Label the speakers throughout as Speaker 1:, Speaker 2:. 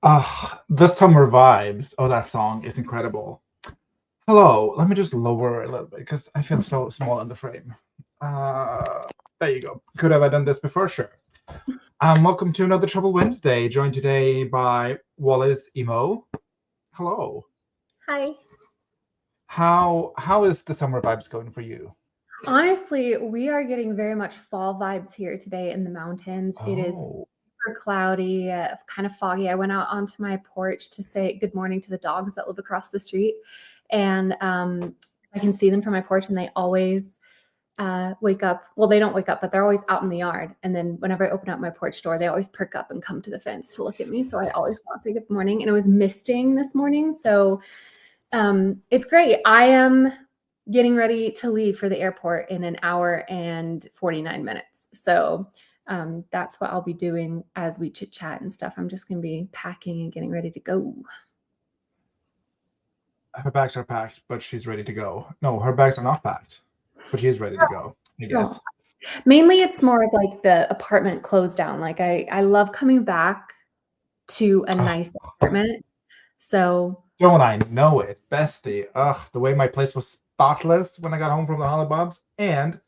Speaker 1: The summer vibes. Oh, that song is incredible. Hello, let me just lower a little bit because I feel so small in the frame. Uh, there you go. Could have I done this before? Sure. Welcome to another Trouble Wednesday, joined today by Wallace Emo. Hello.
Speaker 2: Hi.
Speaker 1: How is the summer vibes going for you?
Speaker 2: Honestly, we are getting very much fall vibes here today in the mountains. It is
Speaker 1: Oh,
Speaker 2: super cloudy, kind of foggy. I went out onto my porch to say good morning to the dogs that live across the street, and I can see them from my porch, and they always wake up. Well, they don't wake up, but they're always out in the yard. And then whenever I open up my porch door, they always perk up and come to the fence to look at me. So I always want to say good morning. And it was misting this morning, so it's great. I am getting ready to leave for the airport in an hour and 49 minutes. So that's what I'll be doing as we chit chat and stuff. I'm just going to be packing and getting ready to go.
Speaker 1: her bags are packed, but she's ready to go. No, her bags are not packed, but she is ready to go, I
Speaker 2: Oh.
Speaker 1: guess.
Speaker 2: Mainly it's more of like the apartment closed down. Like I love coming back to a
Speaker 1: Oh,
Speaker 2: nice apartment. So
Speaker 1: don't I know it, bestie? Ugh, the way my place was spotless when I got home from the Hollybobs, and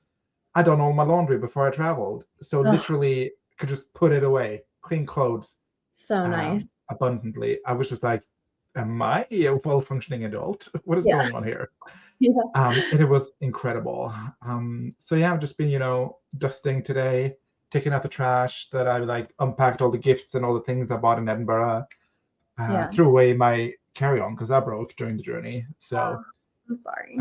Speaker 1: I done all my laundry before I traveled, so
Speaker 2: oh,
Speaker 1: literally could just put it away, clean clothes,
Speaker 2: so nice.
Speaker 1: abundantly. I was just like, "Am I a well-functioning adult? What is
Speaker 2: Yeah.
Speaker 1: going on here?"
Speaker 2: Yeah.
Speaker 1: It was incredible. So yeah, I've just been, dusting today, taking out the trash that I like unpacked all the gifts and all the things I bought in Edinburgh.
Speaker 2: Yeah.
Speaker 1: Threw away my carry-on because that broke during the journey. So
Speaker 2: I'm sorry.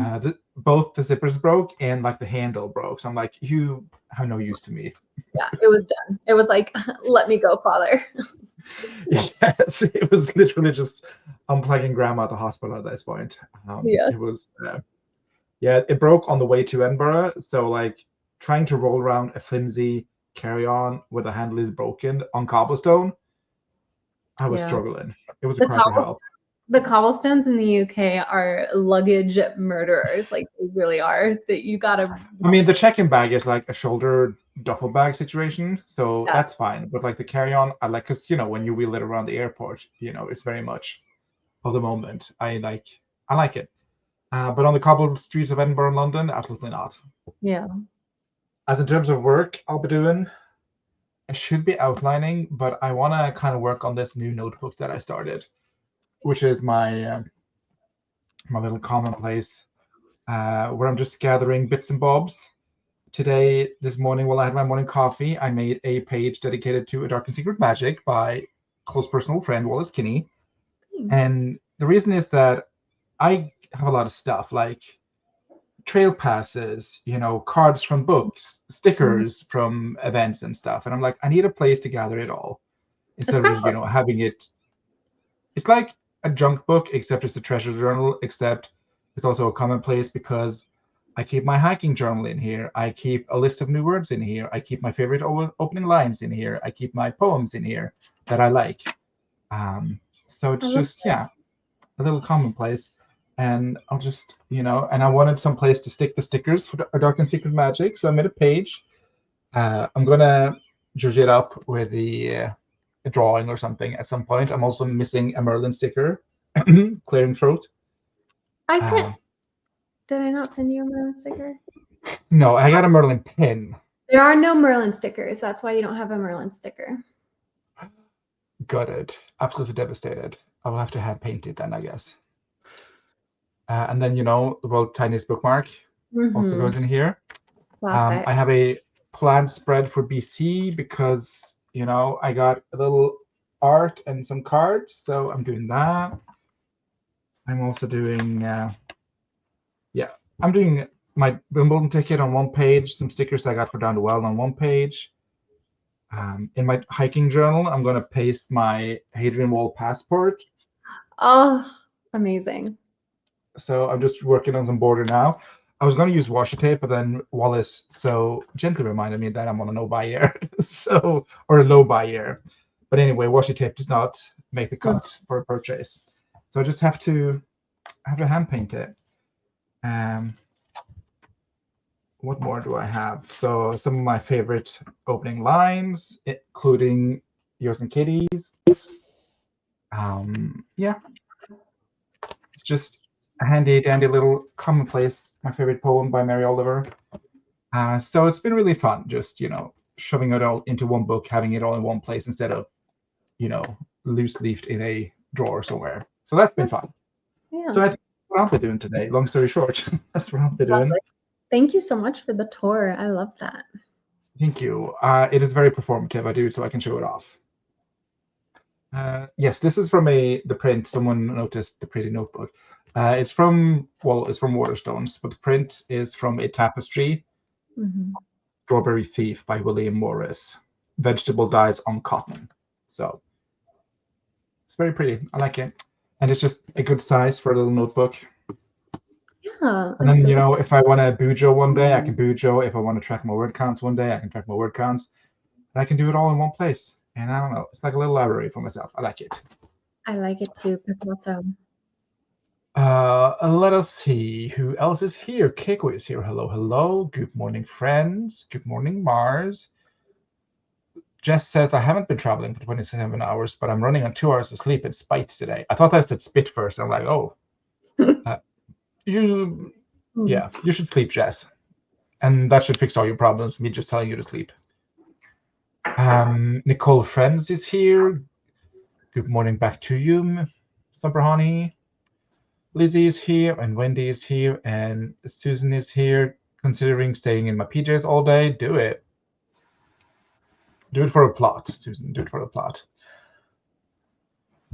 Speaker 1: both the zippers broke and like the handle broke. So I'm like, you have no use to me.
Speaker 2: Yeah, it was done. It was like, let me go, Father.
Speaker 1: Yes, it was literally just unplugging grandma at the hospital at this point.
Speaker 2: Yeah.
Speaker 1: It was, yeah, it broke on the way to Edinburgh. So like trying to roll around a flimsy carry-on where the handle is broken on cobblestone, I was
Speaker 2: Yeah.
Speaker 1: struggling. It was a
Speaker 2: The
Speaker 1: cry for
Speaker 2: cobble
Speaker 1: help.
Speaker 2: the cobblestones in the UK are luggage murderers. Like they really are. That you gotta.
Speaker 1: I mean, the check-in bag is like a shoulder duffel bag situation, so
Speaker 2: Yeah.
Speaker 1: that's fine. But like the carry-on, I like because when you wheel it around the airport, it's very much of the moment. I like it. But on the cobbled streets of Edinburgh and London, absolutely not.
Speaker 2: Yeah.
Speaker 1: As in terms of work, I'll be doing, I should be outlining, but I want to kind of work on this new notebook that I started, which is my little commonplace, where I'm just gathering bits and bobs. Today, this morning, while I had my morning coffee, I made a page dedicated to A Dark and Secret Magic by close personal friend Wallace Kinney. And the reason is that I have a lot of stuff like trail passes, cards from books,
Speaker 2: Mhm.
Speaker 1: stickers from events and stuff. And I'm like, I need a place to gather it all
Speaker 2: A
Speaker 1: instead of just,
Speaker 2: scrapbook.
Speaker 1: having it. It's like a junk book, except it's a treasure journal, except it's also a commonplace because I keep my hiking journal in here. I keep a list of new words in here. I keep my favorite opening lines in here. I keep my poems in here that I like. So
Speaker 2: I
Speaker 1: it's
Speaker 2: love
Speaker 1: just, yeah, a little commonplace. And I'll just, and I wanted some place to stick the stickers for Dark and Secret Magic. So I made a page. I'm going to judge it up with a drawing or something at some point. I'm also missing a Merlin sticker, clearing throat.
Speaker 2: I sent.
Speaker 1: Uh,
Speaker 2: Did I not send you a Merlin sticker?
Speaker 1: no, I got a Merlin pin.
Speaker 2: There are no Merlin stickers. That's why you don't have a Merlin sticker.
Speaker 1: Gutted. Absolutely devastated. I will have to hand paint it then, I guess. And then, the world's tiniest bookmark also
Speaker 2: Mm-hmm.
Speaker 1: goes in here.
Speaker 2: Classic.
Speaker 1: I have a planned spread for BC because, I got a little art and some cards. So I'm doing that. I'm also doing, yeah, I'm doing my Wimbledon ticket on one page, some stickers I got for Down the Well on one page. In my hiking journal, I'm going to paste my Hadrian Wall passport.
Speaker 2: Oh, amazing.
Speaker 1: So I'm just working on some border now. I was going to use washi tape, but then Wallace so gently reminded me that I'm on a no-buy year, or a low-buy year. But anyway, washi tape does not make the
Speaker 2: Mm.
Speaker 1: cut for a purchase, so I just have to hand paint it. What more do I have? So some of my favorite opening lines, including yours and Katie's. Yeah, it's just a handy dandy little commonplace, my favorite poem by Mary Oliver. So it's been really fun, just shoving it all into one book, having it all in one place instead of loose leafed in a drawer somewhere. So that's been fun.
Speaker 2: Yeah.
Speaker 1: So that's what I'll be doing today. Long story short, that's what I'll be doing.
Speaker 2: Lovely. Thank you so much for the tour. I love that.
Speaker 1: Thank you. It is very performative. I do it so I can show it off. Yes, this is from the print. Someone noticed the pretty notebook. It's from Waterstones, but the print is from a tapestry, Strawberry Thief by William Morris. Vegetable dyes on cotton. So it's very pretty. I like it. And it's just a good size for a little notebook.
Speaker 2: Yeah.
Speaker 1: And then, if I want to bujo one day, I can bujo. If I want to track my word counts one day, I can track my word counts. And I can do it all in one place. And I don't know, it's like a little library for myself. I like it.
Speaker 2: I like it too. That's awesome.
Speaker 1: Let us see who else is here. Keiko is here. Hello, hello. Good morning, friends. Good morning, Mars. Jess says, I haven't been traveling for 27 hours, but I'm running on 2 hours of sleep in spite today. I thought I said spit first. I'm like, oh. You should sleep, Jess. And that should fix all your problems, me just telling you to sleep. Nicole Friends is here. Good morning back to you, Summer Honey. Lizzie is here, and Wendy is here, and Susan is here. Considering staying in my PJs all day, do it. Do it for a plot, Susan. Do it for a plot.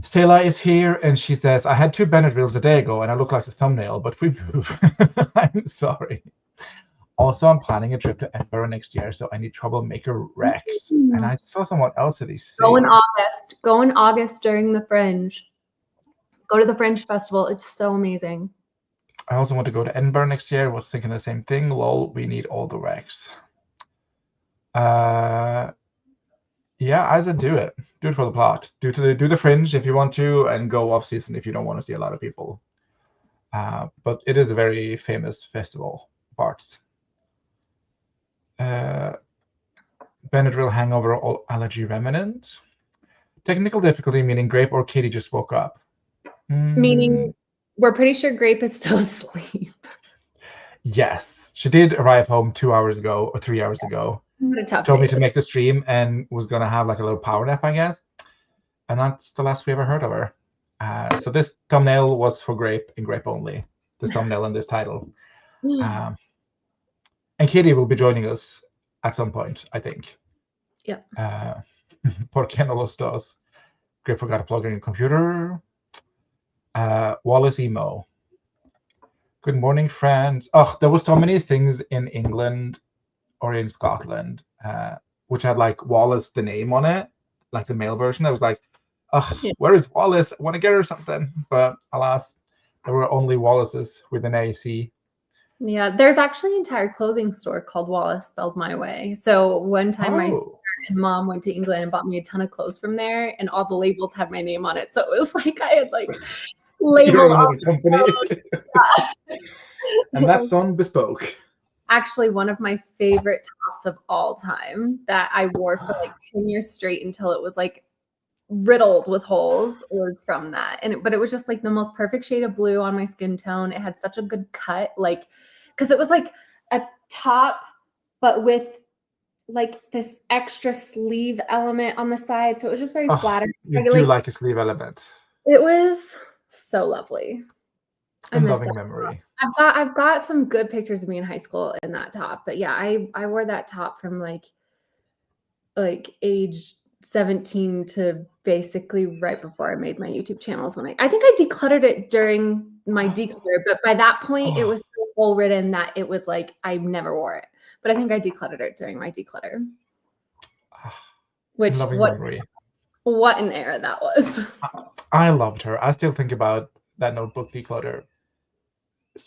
Speaker 1: Stella is here, and she says, I had 2 Benadryls a day ago, and I look like the thumbnail, but we move. I'm sorry. Also, I'm planning a trip to Edinburgh next year, so I need Troublemaker Rex. And I saw someone else at these.
Speaker 2: Go in August. Go in August during the Fringe. Go to the Fringe Festival. It's so amazing.
Speaker 1: I also want to go to Edinburgh next year. Was thinking the same thing. Lol, we need all the Rex. Yeah, I said do it. Do it for the plot. Do the Fringe if you want to, and go off season if you don't want to see a lot of people. But it is a very famous festival of arts. Benadryl hangover or allergy remnant. Technical difficulty meaning Grape or Katie just woke up.
Speaker 2: Meaning we're pretty sure Grape is still asleep.
Speaker 1: Yes, she did arrive home 2 hours ago or 3 hours ago.
Speaker 2: What a tough
Speaker 1: Told me
Speaker 2: day.
Speaker 1: to make the stream and was gonna have like a little power nap, I guess. And that's the last we ever heard of her. So this thumbnail was for Grape and Grape only. This thumbnail and this title. And Katie will be joining us at some point, I think.
Speaker 2: Yeah.
Speaker 1: Por qué no los dos? Grape forgot to plug in your computer. Wallace Emo. Good morning, friends. Oh, there was so many things in England or in Scotland which had like Wallace the name on it, like the male version. I was like, oh, where is Wallace? I want to get her something. But alas, there were only Wallaces with an AC.
Speaker 2: Yeah, there's actually an entire clothing store called Wallace, spelled my way. So one time my sister and mom went to England and bought me a ton of clothes from there, and all the labels had my name on it. So it was like I had like labeled all the
Speaker 1: company. Yeah. And that's on Bespoke.
Speaker 2: Actually, one of my favorite tops of all time that I wore for like 10 years straight until it was like riddled with holes was from that. But it was just like the most perfect shade of blue on my skin tone. It had such a good cut, like, because it was like a top, but with like this extra sleeve element on the side. So it was just very flattering.
Speaker 1: You do like a sleeve element.
Speaker 2: It was so lovely.
Speaker 1: A loving memory.
Speaker 2: I've got some good pictures of me in high school in that top. But yeah, I wore that top from like age 17 to basically right before I made my YouTube channels. When I think I decluttered it during my declutter, but by that point it was so full ridden that it was like I never wore it. But I think I decluttered it during my declutter. Which what an era that was.
Speaker 1: I loved her. I still think about that notebook declutter.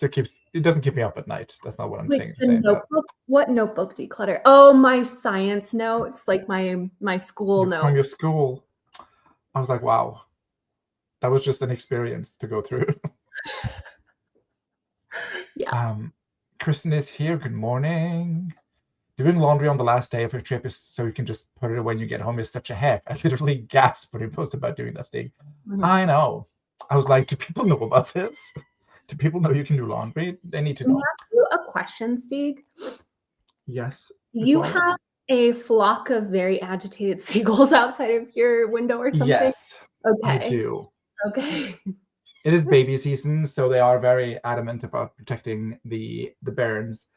Speaker 1: It doesn't keep me up at night. That's not what I'm saying.
Speaker 2: Notebook? What notebook declutter? Oh, my science notes, like my school notes.
Speaker 1: From your school. I was like, wow. That was just an experience to go through.
Speaker 2: Yeah.
Speaker 1: Kristen is here. Good morning. doing laundry on the last day of your trip is so you can just put it when you get home is such a heck. I literally gasped when he posted about doing that thing. I know. I was like, do people know about this? Do people know you can do laundry? They need to
Speaker 2: Can I
Speaker 1: know.
Speaker 2: ask you a question, Stig?
Speaker 1: Yes.
Speaker 2: You have a flock of very agitated seagulls outside of your window or something?
Speaker 1: Yes,
Speaker 2: Okay.
Speaker 1: I do.
Speaker 2: Okay.
Speaker 1: It is baby season, so they are very adamant about protecting the bairns.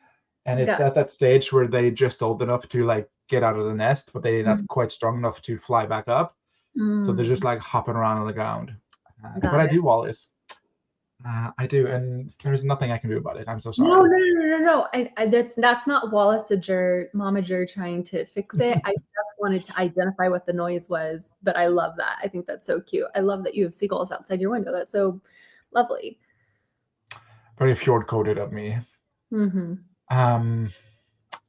Speaker 1: And it's at that stage where they just old enough to like get out of the nest, but they're not quite strong enough to fly back up. So they're just like hopping around on the ground. But I do, Wallace. I do, and there's nothing I can do about it. I'm so sorry.
Speaker 2: No. That's not Wallaceager, Momager trying to fix it. I just wanted to identify what the noise was, but I love that. I think that's so cute. I love that you have seagulls outside your window. That's so lovely.
Speaker 1: Very fjord-coded of me.
Speaker 2: Mm-hmm.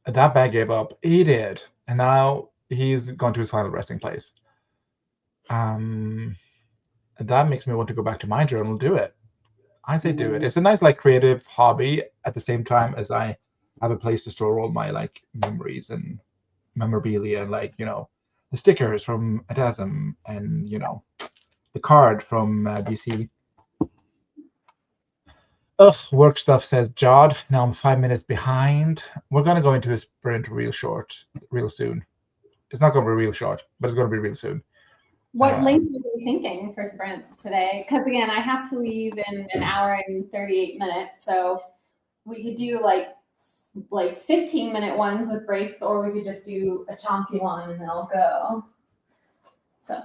Speaker 1: That bag gave up. He did, and now he's gone to his final resting place. That makes me want to go back to my journal. Do it. I say do it. It's a nice like creative hobby at the same time as I have a place to store all my like memories and memorabilia, and like, you know, the stickers from Adasm and, you know, the card from DC. Ugh, work stuff, says Jod. Now I'm 5 minutes behind. We're gonna go into a sprint real soon. It's not gonna be real short, but it's gonna be real soon.
Speaker 2: What length are you thinking for sprints today? Because again, I have to leave in an hour and 38 minutes, so we could do like 15-minute ones with breaks, or we could just do a chunky one and then I'll go. So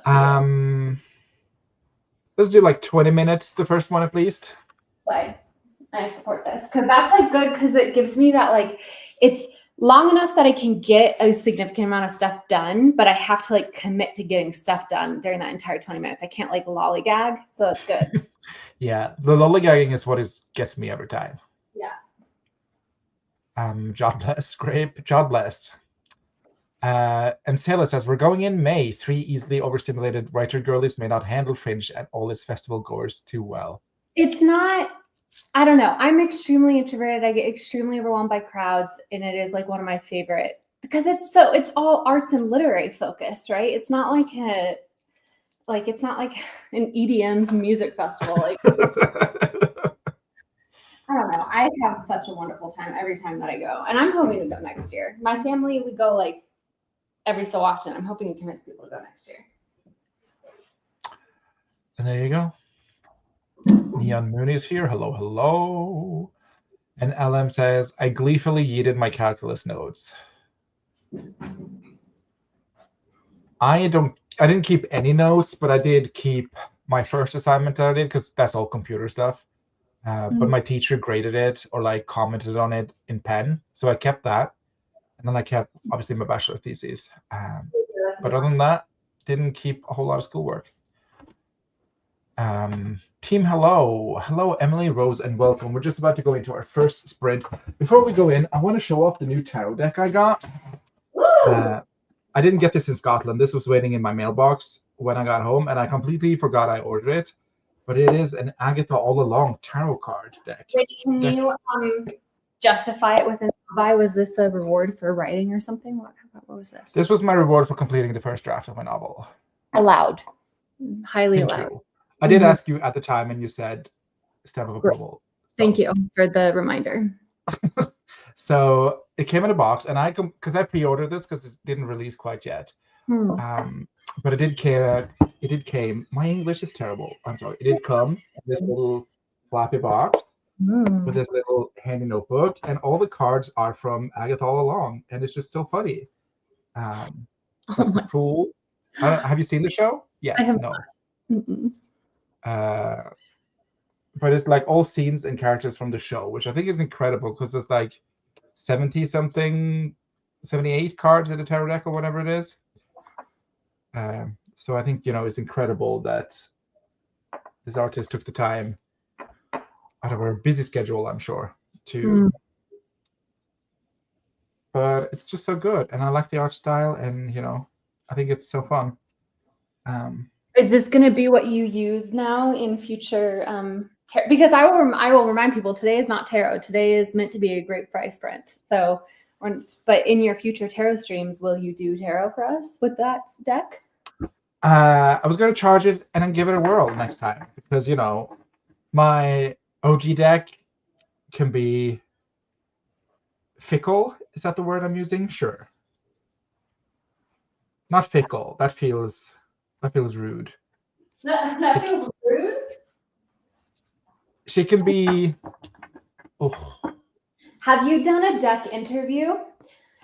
Speaker 1: let's do like 20 minutes, the first one at least.
Speaker 2: I support this because that's like good because it gives me that like it's long enough that I can get a significant amount of stuff done, but I have to like commit to getting stuff done during that entire 20 minutes. I can't like lollygag, so it's good.
Speaker 1: Yeah, the lollygagging is what gets me every time.
Speaker 2: Yeah.
Speaker 1: God bless, Grape. God bless. And Sailor says, we're going in May. 3 easily overstimulated writer girlies may not handle Fringe and all its festival goers too well.
Speaker 2: It's not, I don't know. I'm extremely introverted. I get extremely overwhelmed by crowds, and it is like one of my favorite because it's all arts and literary focused, right? It's not like it's not like an EDM music festival. Like I don't know. I have such a wonderful time every time that I go, and I'm hoping to go next year. My family, we go like every so often. I'm hoping to convince people to go next year.
Speaker 1: And there you go. Neon Moon is here. Hello, hello. And LM says, I gleefully yeeted my calculus notes. I didn't keep any notes, but I did keep my first assignment that I did because that's all computer stuff. But my teacher graded it or like commented on it in pen, so I kept that, and then I kept obviously my bachelor thesis. But other than that, didn't keep a whole lot of schoolwork. Team, hello, Emily, Rose, and welcome. We're just about to go into our first sprint. Before we go in, I want to show off the new tarot deck I got. I didn't get this in Scotland. This was waiting in my mailbox when I got home, and I completely forgot I ordered it. But it is an Agatha All Along tarot card deck.
Speaker 2: Wait, can you justify it with an buy? Was this a reward for writing or something? What was this?
Speaker 1: This was my reward for completing the first draft of my novel.
Speaker 2: Allowed. Highly allowed.
Speaker 1: Thank you. I did ask you at the time, and you said step of approval.
Speaker 2: Thank you for the reminder.
Speaker 1: So it came in a box, and because I pre-ordered this because it didn't release quite yet. But it did came. My English is terrible. I'm sorry. It did come in this little floppy box with this little handy notebook, and all the cards are from Agatha All Along, and it's just so funny. Like the Fool. Have you seen the show? Yes.
Speaker 2: I have
Speaker 1: no. But it's like all scenes and characters from the show, which I think is incredible because it's like 70-something, 78 cards in the tarot deck or whatever it is. So I think, it's incredible that this artist took the time out of her busy schedule, I'm sure, to. But it's just so good, and I like the art style, and I think it's so fun.
Speaker 2: Is this going to be what you use now in future? Because I will remind people today is not tarot. Today is meant to be a great price sprint. So But in your future tarot streams, will you do tarot for us with that deck?
Speaker 1: I was going to charge it and then give it a whirl next time because, you know, my OG deck can be fickle. Is that the word I'm using? Sure. Not fickle. That feels rude.
Speaker 2: That feels rude.
Speaker 1: She can be. Oh.
Speaker 2: Have you done a deck interview?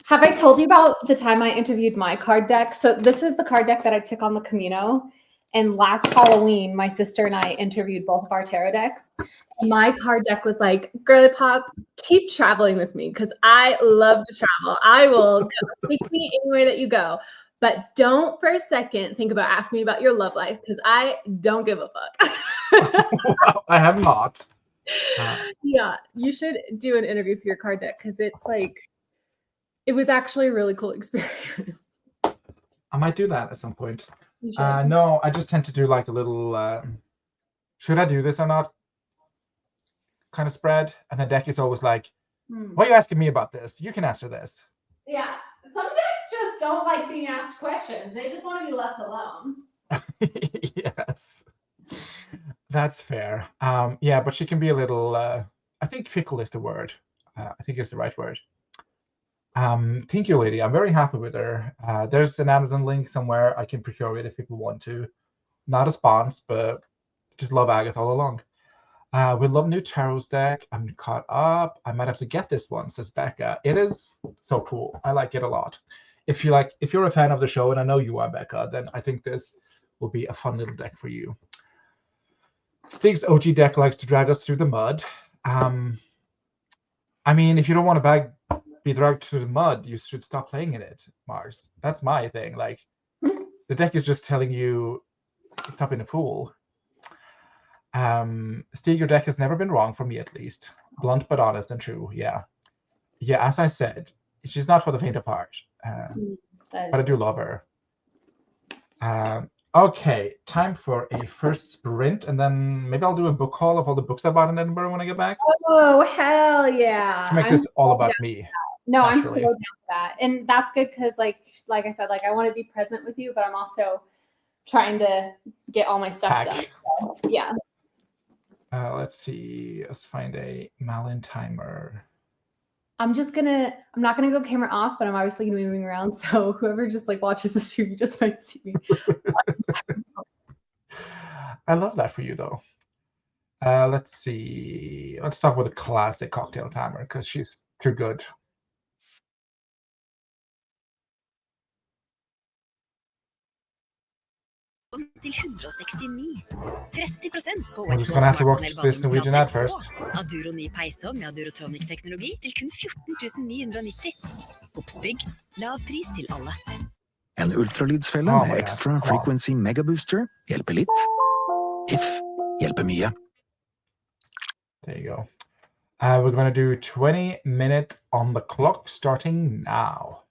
Speaker 2: Have I told you about the time I interviewed my card deck? So this is the card deck that I took on the Camino. And last Halloween, my sister and I interviewed both of our tarot decks. And my card deck was like, girly pop, keep traveling with me because I love to travel. I will go. Take me anywhere that you go. But don't for a second think about asking me about your love life because I don't give a fuck.
Speaker 1: I have not.
Speaker 2: Yeah, you should do an interview for your card deck because it's like, it was actually a really cool experience.
Speaker 1: I might do that at some point. No, I just tend to do like a little should I do this or not kind of spread. And the deck is always like, why are you asking me about this? You can answer this.
Speaker 2: Yeah, some decks just don't like being asked questions. They just want to be left alone.
Speaker 1: Yes, that's fair. Yeah, but she can be a little, I think fickle is the word. I think it's the right word. Thank you, lady. I'm very happy with her. There's an Amazon link somewhere I can procure it if people want to. Not a sponsor, but just love Agatha all along. We love new tarot deck. I'm caught up. I might have to get this one, says Becca. It is so cool. I like it a lot. If you're a fan of the show, and I know you are, Becca, then I think this will be a fun little deck for you. Stig's OG deck likes to drag us through the mud. I mean, if you don't want to be dragged through the mud, you should stop playing in it, Mars. That's my thing. Like, the deck is just telling you stop being a fool. Stig, your deck has never been wrong for me, at least. Blunt but honest and true. Yeah, as I said, she's not for the faint of heart. But I do love her. Okay, time for a first sprint, and then maybe I'll do a book haul of all the books I bought in Edinburgh when I get back.
Speaker 2: Oh, hell yeah.
Speaker 1: To make this all about me.
Speaker 2: No, naturally. I'm so down for that. And that's good because like I said, like I want to be present with you, but I'm also trying to get all my stuff done. So, yeah.
Speaker 1: Let's see. Let's find a Malin timer.
Speaker 2: I'm not gonna go camera off, but I'm obviously gonna be moving around. So whoever just like watches the stream, you just might see me.
Speaker 1: I love that for you though. Let's see. Let's start with a classic cocktail timer because she's too good.
Speaker 3: Til 169. 30% på
Speaker 1: I'm just gonna have to watch this Norwegian ad first.
Speaker 3: Aduro ny peisovn med Adurotonic-teknologi til kun 14 990. Oppsbygg. Lav pris til alle. En ultralydsfelle med extra frequency megabooster hjelper litt. If hjelper mye.
Speaker 1: There you go. We're going to do 20 minutes on the clock starting now.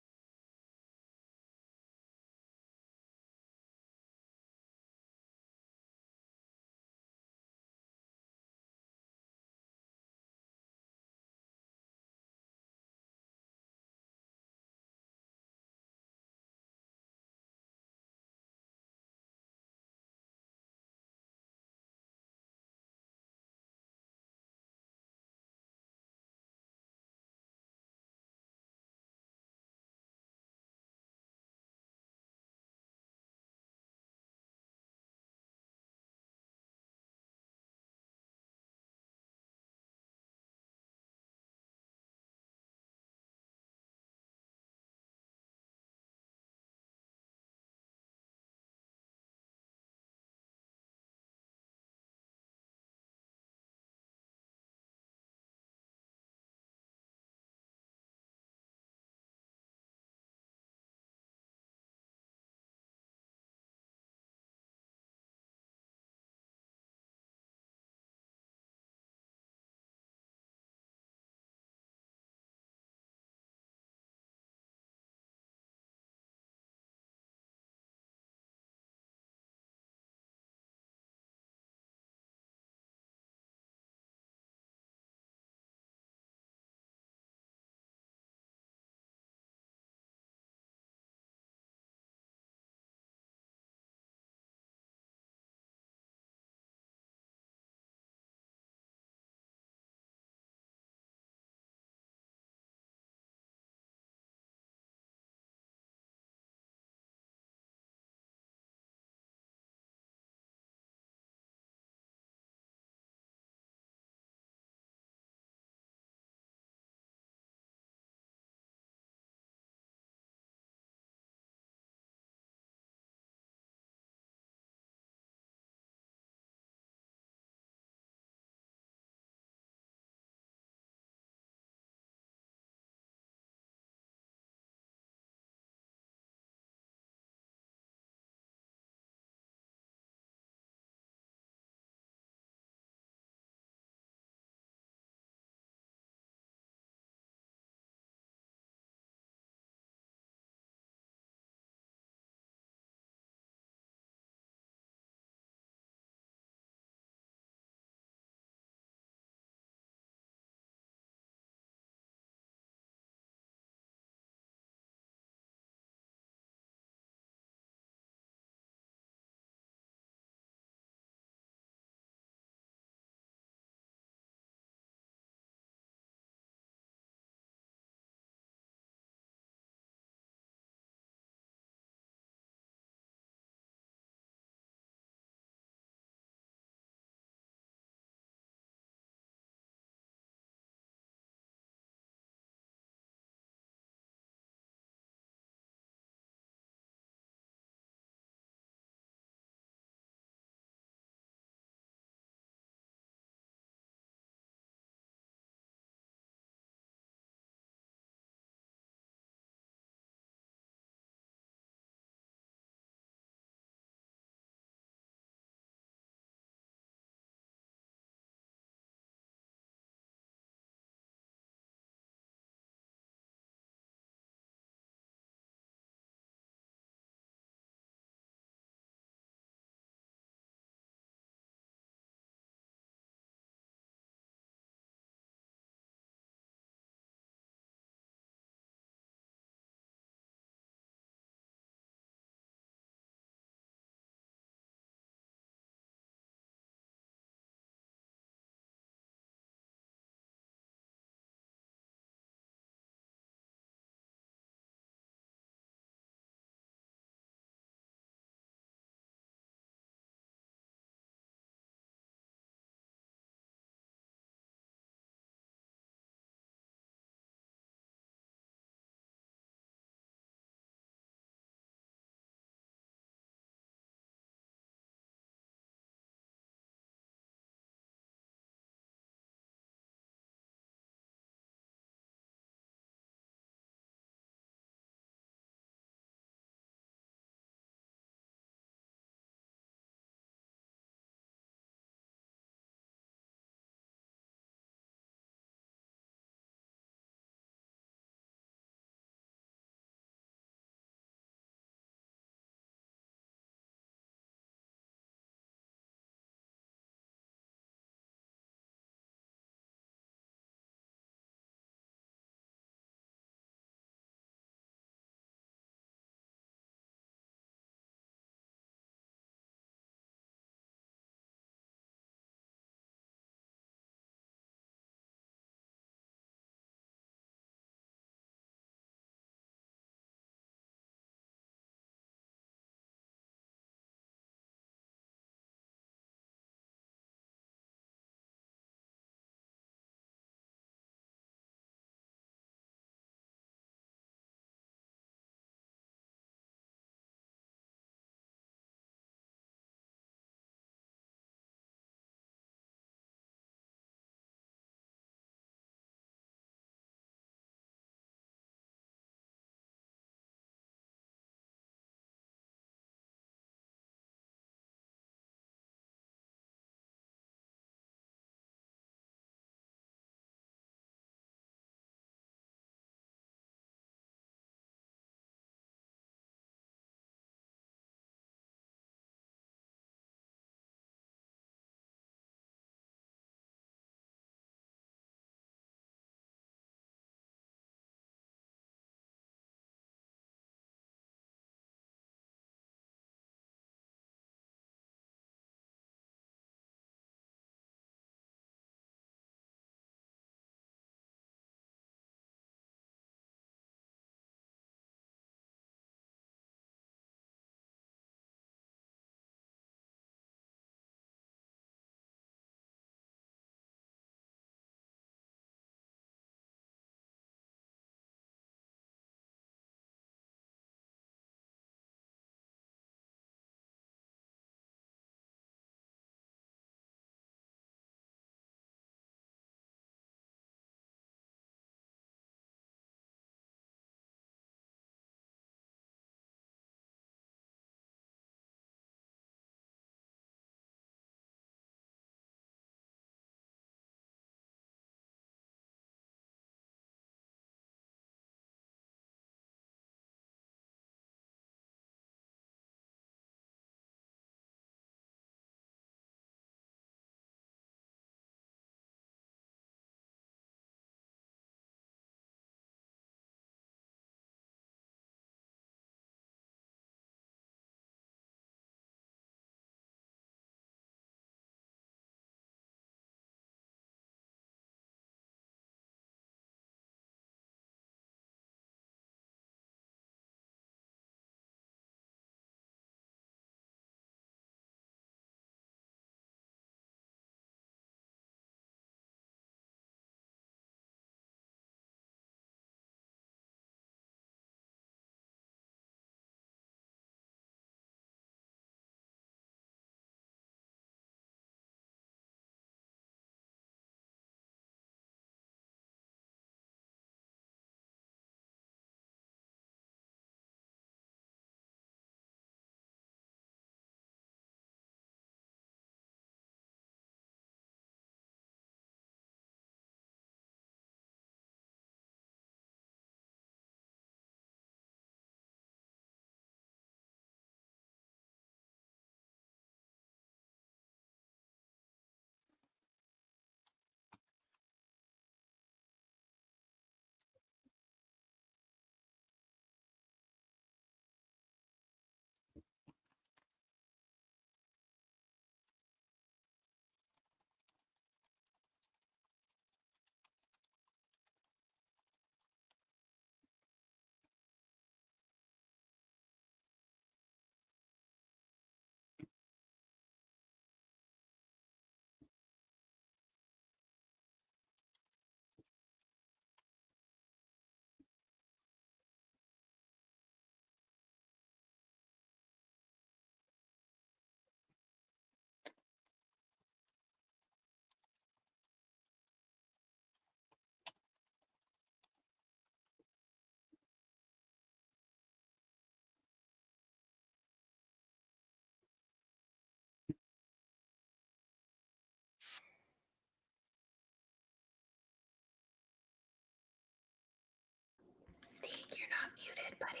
Speaker 2: Steak, you're not muted, buddy.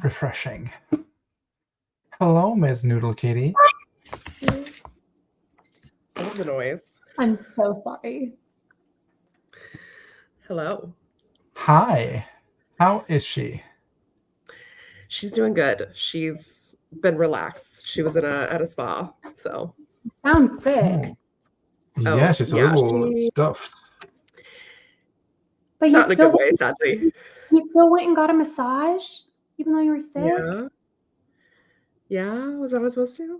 Speaker 1: Refreshing. Hello, Ms. Noodle Kitty.
Speaker 4: That was a noise.
Speaker 2: I'm so sorry.
Speaker 4: Hello.
Speaker 1: Hi. How is she?
Speaker 4: She's doing good. She's been relaxed. She was at a spa, so.
Speaker 2: Sounds sick.
Speaker 1: Yeah, she's a little stuffed.
Speaker 2: But
Speaker 4: not in a good way, sadly.
Speaker 2: You still went and got a massage, even though you were sick?
Speaker 4: Yeah. Yeah, was that what I was supposed to?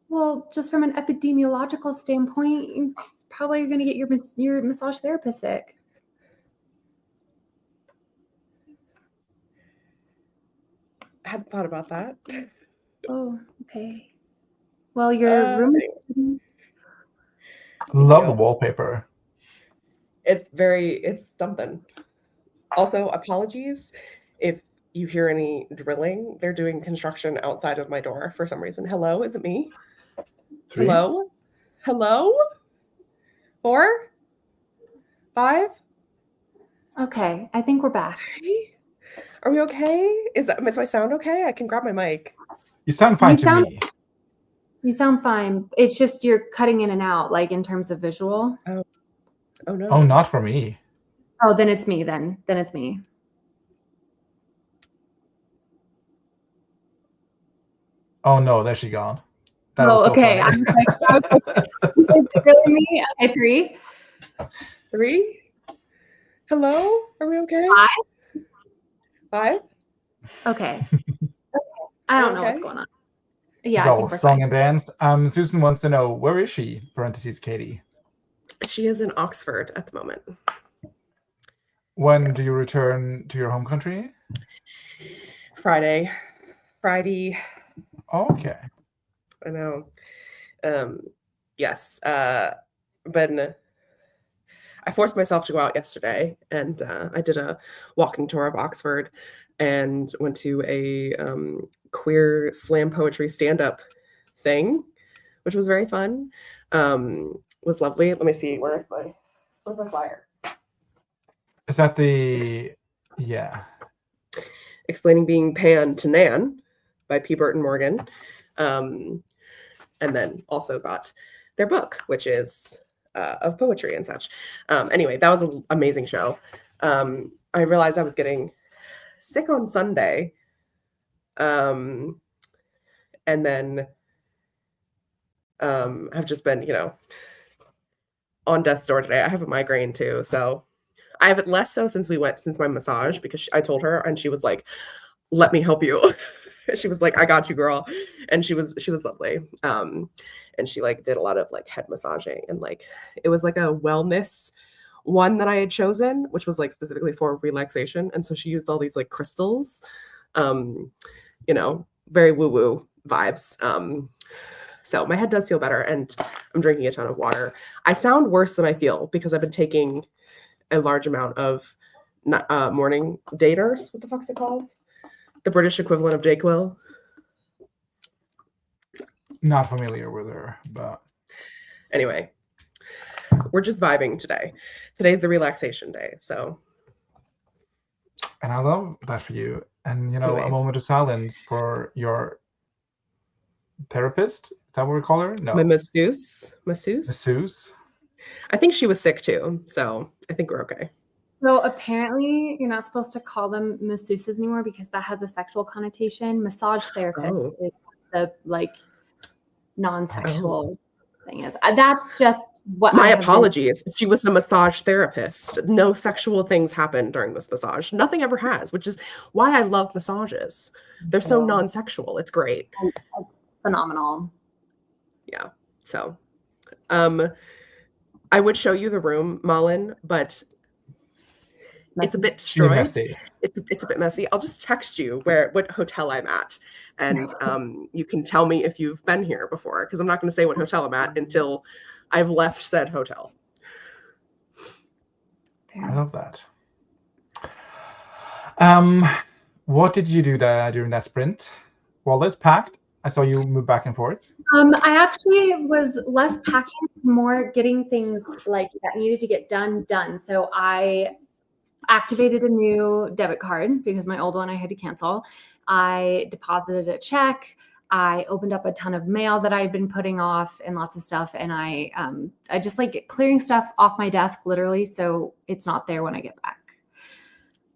Speaker 2: Well, just from an epidemiological standpoint, you probably are going to get your massage therapist sick.
Speaker 4: I hadn't thought about that.
Speaker 2: Oh, okay. Well, your room is pretty...
Speaker 1: Love the wallpaper.
Speaker 4: It's something. Also, apologies if you hear any drilling. They're doing construction outside of my door for some reason. Hello, is it me?
Speaker 1: 3?
Speaker 4: Hello? Hello? 4? 5?
Speaker 2: Okay, I think we're back.
Speaker 4: Are we okay? Is my sound okay? I can grab my mic.
Speaker 1: You sound fine to me.
Speaker 2: You sound fine. It's just you're cutting in and out, like in terms of visual.
Speaker 4: Oh no.
Speaker 1: Oh, not for me.
Speaker 2: Oh, then it's me then. Then it's me.
Speaker 1: Oh no, there she gone. That
Speaker 2: oh,
Speaker 1: was so
Speaker 2: okay.
Speaker 1: funny.
Speaker 2: I was like, is it really me? Okay, 3.
Speaker 4: 3? Hello? Are we okay? 5?
Speaker 2: Okay. I don't know what's going on. Yeah,
Speaker 1: so,
Speaker 2: I think we're
Speaker 1: song
Speaker 2: fine.
Speaker 1: and dance. Susan wants to know, where is she? Parentheses, Katie.
Speaker 4: She is in Oxford at the moment.
Speaker 1: When do you return to your home country?
Speaker 4: Friday.
Speaker 1: Oh, okay.
Speaker 4: I know. Yes. But I forced myself to go out yesterday, and I did a walking tour of Oxford. and went to a queer slam poetry stand-up thing, which was very fun. Was lovely. Let me see, where's my flyer?
Speaker 1: Is that the
Speaker 4: Explaining Being Pan to Nan by P. Burton Morgan. And then also got their book, which is of poetry and such. Anyway, that was an amazing show. I realized I was getting sick on Sunday. And then have just been, on death's door today. I have a migraine too. So I have it less so since my massage, because I told her and she was like, let me help you. She was like, I got you, girl. And she was lovely. And she like did a lot of like head massaging, and like it was like a wellness one that I had chosen, which was like specifically for relaxation. And so she used all these like crystals, very woo-woo vibes. So my head does feel better, and I'm drinking a ton of water. I sound worse than I feel because I've been taking a large amount of morning daters. What the fuck's it called? The British equivalent of Dayquil.
Speaker 1: Not familiar with her, but
Speaker 4: anyway, we're just vibing today. Today's the relaxation day, so.
Speaker 1: And I love that for you. And
Speaker 4: Anyway.
Speaker 1: A moment of silence for your therapist. Is that what we call her? No,
Speaker 4: My masseuse.
Speaker 1: masseuse.
Speaker 4: I think she was sick too, so I think we're okay.
Speaker 2: So apparently you're not supposed to call them masseuses anymore because that has a sexual connotation. Massage therapist is the like non-sexual thing is. That's just what
Speaker 4: my apologies. She was a massage therapist. No sexual things happen during this massage. Nothing ever has, which is why I love massages. They're so non-sexual. It's great.
Speaker 2: Phenomenal.
Speaker 4: Yeah. So I would show you the room, Malin, but it's a bit destroyed. It's a bit messy. I'll just text you what hotel I'm at, and you can tell me if you've been here before, because I'm not going to say what hotel I'm at until I've left said hotel.
Speaker 1: I love that. What did you do during that sprint? Wallace packed. I saw you move back and forth.
Speaker 2: I actually was less packing, more getting things like that needed to get done. So I activated a new debit card because my old one I had to cancel. I deposited a check. I opened up a ton of mail that I'd been putting off and lots of stuff. And I just like clearing stuff off my desk, literally, so it's not there when I get back.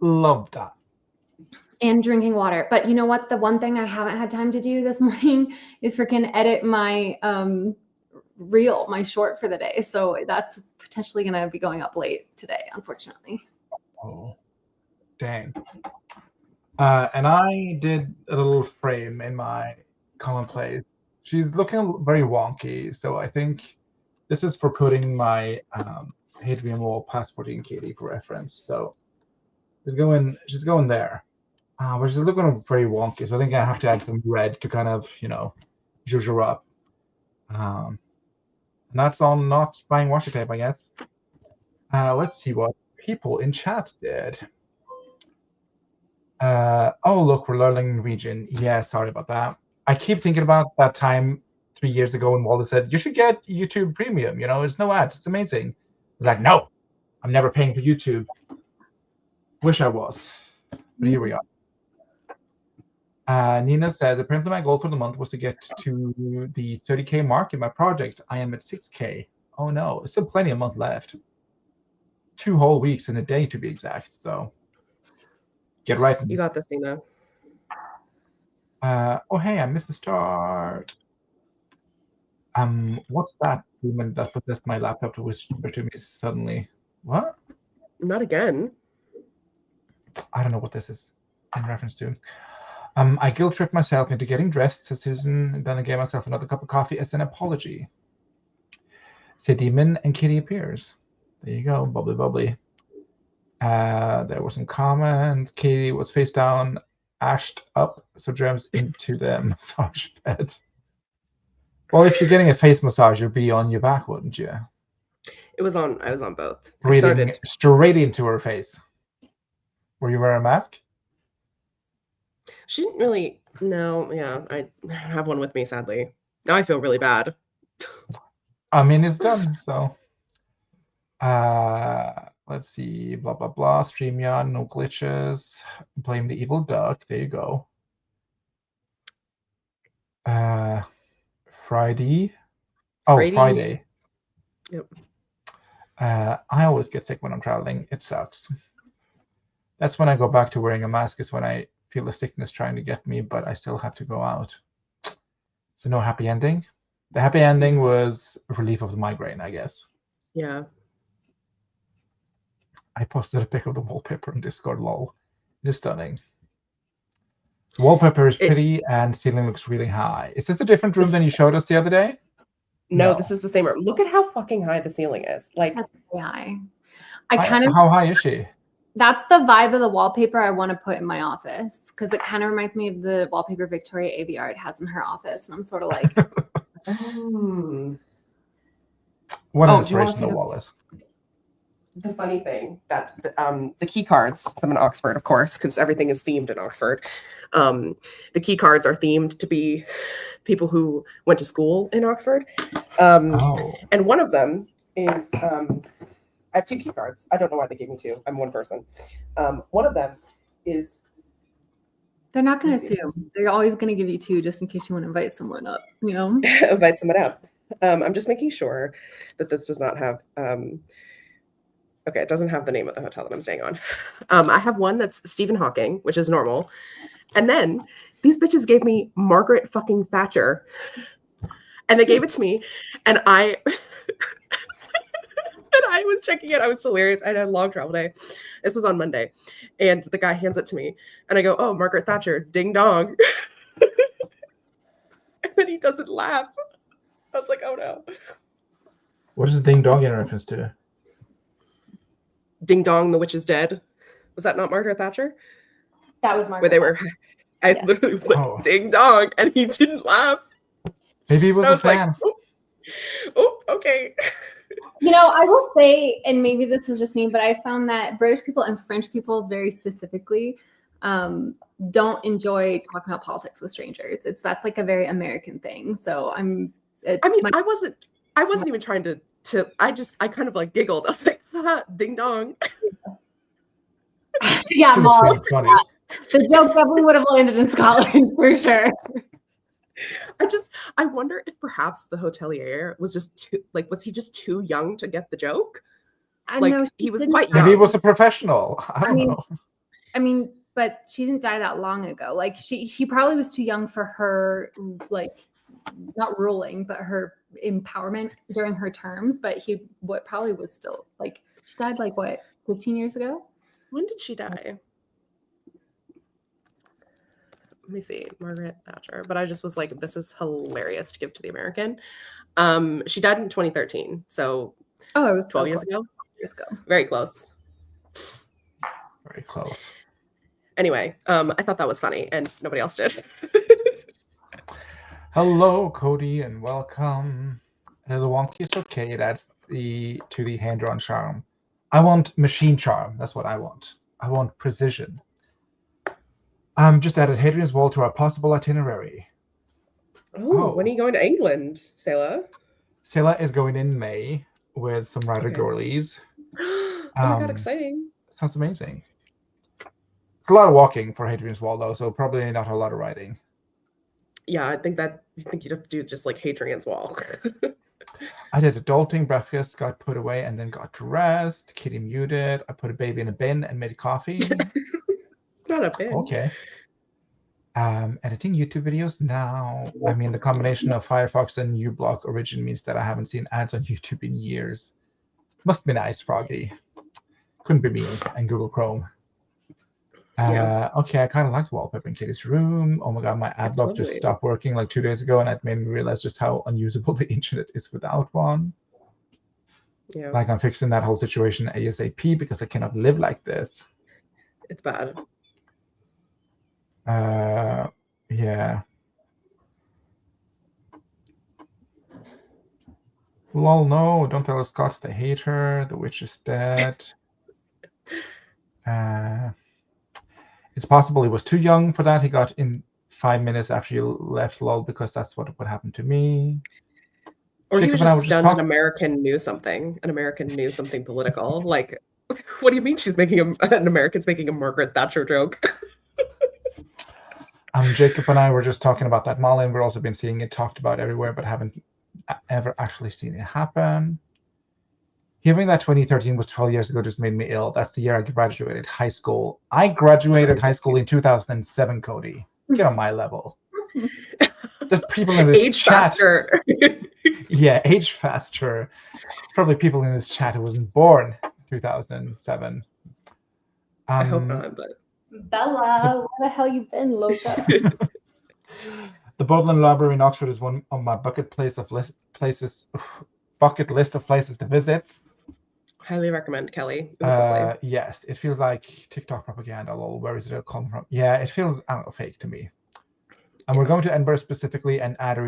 Speaker 1: Love that.
Speaker 2: And drinking water. But you know what? The one thing I haven't had time to do this morning is freaking edit my reel, my short for the day. So that's potentially going to be going up late today, unfortunately.
Speaker 1: Oh, dang. And I did a little frame in my commonplace. She's looking very wonky, so I think this is for putting my Hadrian Wall passport in Katie for reference. So she's going there. But she's looking very wonky, so I think I have to add some red to kind of, zhuzh her up. And that's on not buying washi tape, I guess. Let's see what people in chat did. Look, we're learning Norwegian. Yeah, sorry about that. I keep thinking about that time 3 years ago when Walter said, you should get YouTube Premium. It's no ads. It's amazing. I was like, no, I'm never paying for YouTube. Wish I was. But here we are. Nina says, apparently my goal for the month was to get to the 30K mark in my project. I am at 6K. Oh no, there's still plenty of months left. 2 whole weeks and a day to be exact. So get right.
Speaker 4: You got this, Nina.
Speaker 1: Hey, I missed the start. What's that woman that possessed my laptop to whisper to me suddenly? What?
Speaker 4: Not again.
Speaker 1: I don't know what this is in reference to. I guilt-tripped myself into getting dressed, says Susan, and then I gave myself another cup of coffee as an apology. Say demon and Kitty appears. There you go, bubbly, bubbly. There were some comments. Katie was face down, ashed up, so germs into the massage bed. Well, if you're getting a face massage, you'd be on your back, wouldn't you?
Speaker 4: I was on both.
Speaker 1: Breathing straight into her face. Were you wearing a mask?
Speaker 4: She didn't really. No, yeah, I have one with me. Sadly, now I feel really bad.
Speaker 1: I mean, it's done. So, let's see. Blah blah blah. StreamYard, no glitches. Blame the evil duck. There you go. Friday. Oh, Friday.
Speaker 4: Yep.
Speaker 1: I always get sick when I'm traveling. It sucks. That's when I go back to wearing a mask, is when I feel the sickness trying to get me, but I still have to go out. So no happy ending. The happy ending was relief of the migraine, I guess.
Speaker 4: Yeah.
Speaker 1: I posted a pic of the wallpaper on Discord, lol. It is stunning. The wallpaper is pretty and ceiling looks really high. Is this a different room than you showed us the other day?
Speaker 4: No, this is the same room. Look at how fucking high the ceiling is. Like,
Speaker 2: that's very high.
Speaker 1: How high is she?
Speaker 2: That's the vibe of the wallpaper I want to put in my office, because it kind of reminds me of the wallpaper Victoria Aveyard has in her office, and I'm sort of like,
Speaker 1: What an inspirational wall is.
Speaker 4: The funny thing that the key cards, I'm in Oxford, of course, because everything is themed in Oxford. The key cards are themed to be people who went to school in Oxford. And one of them is, I have 2 key cards. I don't know why they gave me 2. I'm one person. One of them is...
Speaker 2: They're not going to assume. They're always going to give you 2 just in case you want to invite someone up, you know?
Speaker 4: Invite someone up. I'm just making sure that this does not have... Okay, it doesn't have the name of the hotel that I'm staying on. I have one that's Stephen Hawking, which is normal. And then these bitches gave me Margaret fucking Thatcher. And they gave it to me. And I was checking it. I was hilarious. I had a long travel day. This was on Monday. And the guy hands it to me. And I go, oh, Margaret Thatcher, ding dong. And then he doesn't laugh. I was like, oh no.
Speaker 1: What is ding dong in reference to?
Speaker 4: Ding dong, the witch is dead. Was that not Margaret Thatcher?
Speaker 2: That was Margaret.
Speaker 4: Where they were. I literally was like, ding dong, and he didn't laugh.
Speaker 1: Maybe he was a fan.
Speaker 4: Like, oh, okay.
Speaker 2: You know, I will say, and maybe this is just me, but I found that British people and French people very specifically don't enjoy talking about politics with strangers. That's like a very American thing. So I
Speaker 4: wasn't even trying to I kind of like giggled. I was like, haha, ding dong.
Speaker 2: Yeah, well, the joke definitely would have landed in Scotland for sure.
Speaker 4: I wonder if perhaps the hotelier was just was he just too young to get the joke? He was quite young.
Speaker 1: Maybe he was a professional. I don't know.
Speaker 2: I mean, but she didn't die that long ago. Like he probably was too young for her, like, not ruling, but her empowerment during her terms. But he probably was still, like, she died like what, 15 years ago?
Speaker 4: When did she die? Let me see, Margaret Thatcher. But I just was like, this is hilarious to give to the American. She died in 2013, so
Speaker 2: it was
Speaker 4: 12 years ago. Very close.
Speaker 1: Very close.
Speaker 4: Anyway, I thought that was funny, and nobody else did.
Speaker 1: Hello, Cody, and welcome. The wonky is okay. It adds to the hand-drawn charm. I want machine charm. That's what I want. I want precision. Just added Hadrian's Wall to our possible itinerary.
Speaker 4: When are you going to England, Selah?
Speaker 1: Selah is going in May with some rider girlies.
Speaker 4: Oh my god, exciting.
Speaker 1: Sounds amazing. It's a lot of walking for Hadrian's Wall, though, so probably not a lot of riding.
Speaker 4: Yeah, I think you'd have to do just like Hadrian's Wall.
Speaker 1: I did adulting, breakfast, got put away, and then got dressed. Kitty muted. I put a baby in a bin and made coffee.
Speaker 4: Not a bin.
Speaker 1: Okay. Editing YouTube videos now. I mean, the combination of Firefox and uBlock Origin means that I haven't seen ads on YouTube in years. Must be nice, Froggy. Couldn't be me. And Google Chrome. Okay, I kind of like the wallpaper in Kitty's room. Oh my god, my ad block just stopped working like 2 days ago, and it made me realize just how unusable the internet is without one.
Speaker 4: Yeah.
Speaker 1: Like, I'm fixing that whole situation ASAP because I cannot live like this.
Speaker 4: It's bad.
Speaker 1: Yeah. Lol, no, don't tell the Scots they hate her. The witch is dead. It's possible he was too young for that. He got in 5 minutes after you left, lol, because that's what happened to me.
Speaker 4: Or
Speaker 1: Jacob
Speaker 4: he
Speaker 1: and I
Speaker 4: was
Speaker 1: were
Speaker 4: just
Speaker 1: just
Speaker 4: stunned
Speaker 1: talking.
Speaker 4: an American knew something. An American knew something political. Like, what do you mean she's making an American's making a Margaret Thatcher joke?
Speaker 1: Jacob and I were just talking about that Molly, and we've also been seeing it talked about everywhere, but haven't ever actually seen it happen. Hearing that 2013 was 12 years ago just made me ill. That's the year I graduated high school. I graduated high school in 2007, Cody. Get on my level. The people in this
Speaker 4: Age
Speaker 1: chat,
Speaker 4: faster.
Speaker 1: Yeah, age faster. Probably people in this chat who wasn't born in 2007.
Speaker 4: I hope not, but
Speaker 2: Bella, where the hell you been, Loca?
Speaker 1: The Bodleian Library in Oxford is one on my bucket list of places to visit.
Speaker 4: highly recommend, Kelly. It was lovely.
Speaker 1: Yes, it feels like TikTok propaganda. Lol, where is it come from? Yeah, it feels, I don't know, fake to me. And we're going to Edinburgh specifically and add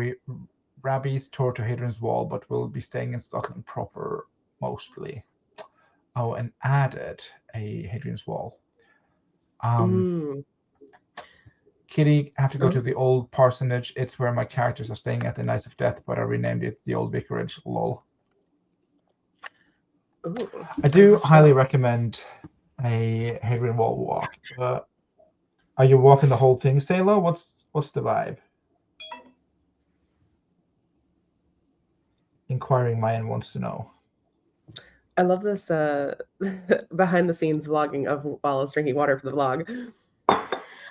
Speaker 1: Rabbie's tour to Hadrian's Wall, but we'll be staying in Scotland proper mostly. Oh, and added a Hadrian's Wall. Kitty, I have to go to the old parsonage. It's where my characters are staying at the Nights of Death, but I renamed it the Old Vicarage. Lol.
Speaker 4: Ooh,
Speaker 1: I do highly recommend a Hadrian Wall walk. Are you walking the whole thing, Sayla? What's the vibe? Inquiring Mayan wants to know.
Speaker 4: I love this behind the scenes vlogging of Wallace drinking water for the vlog.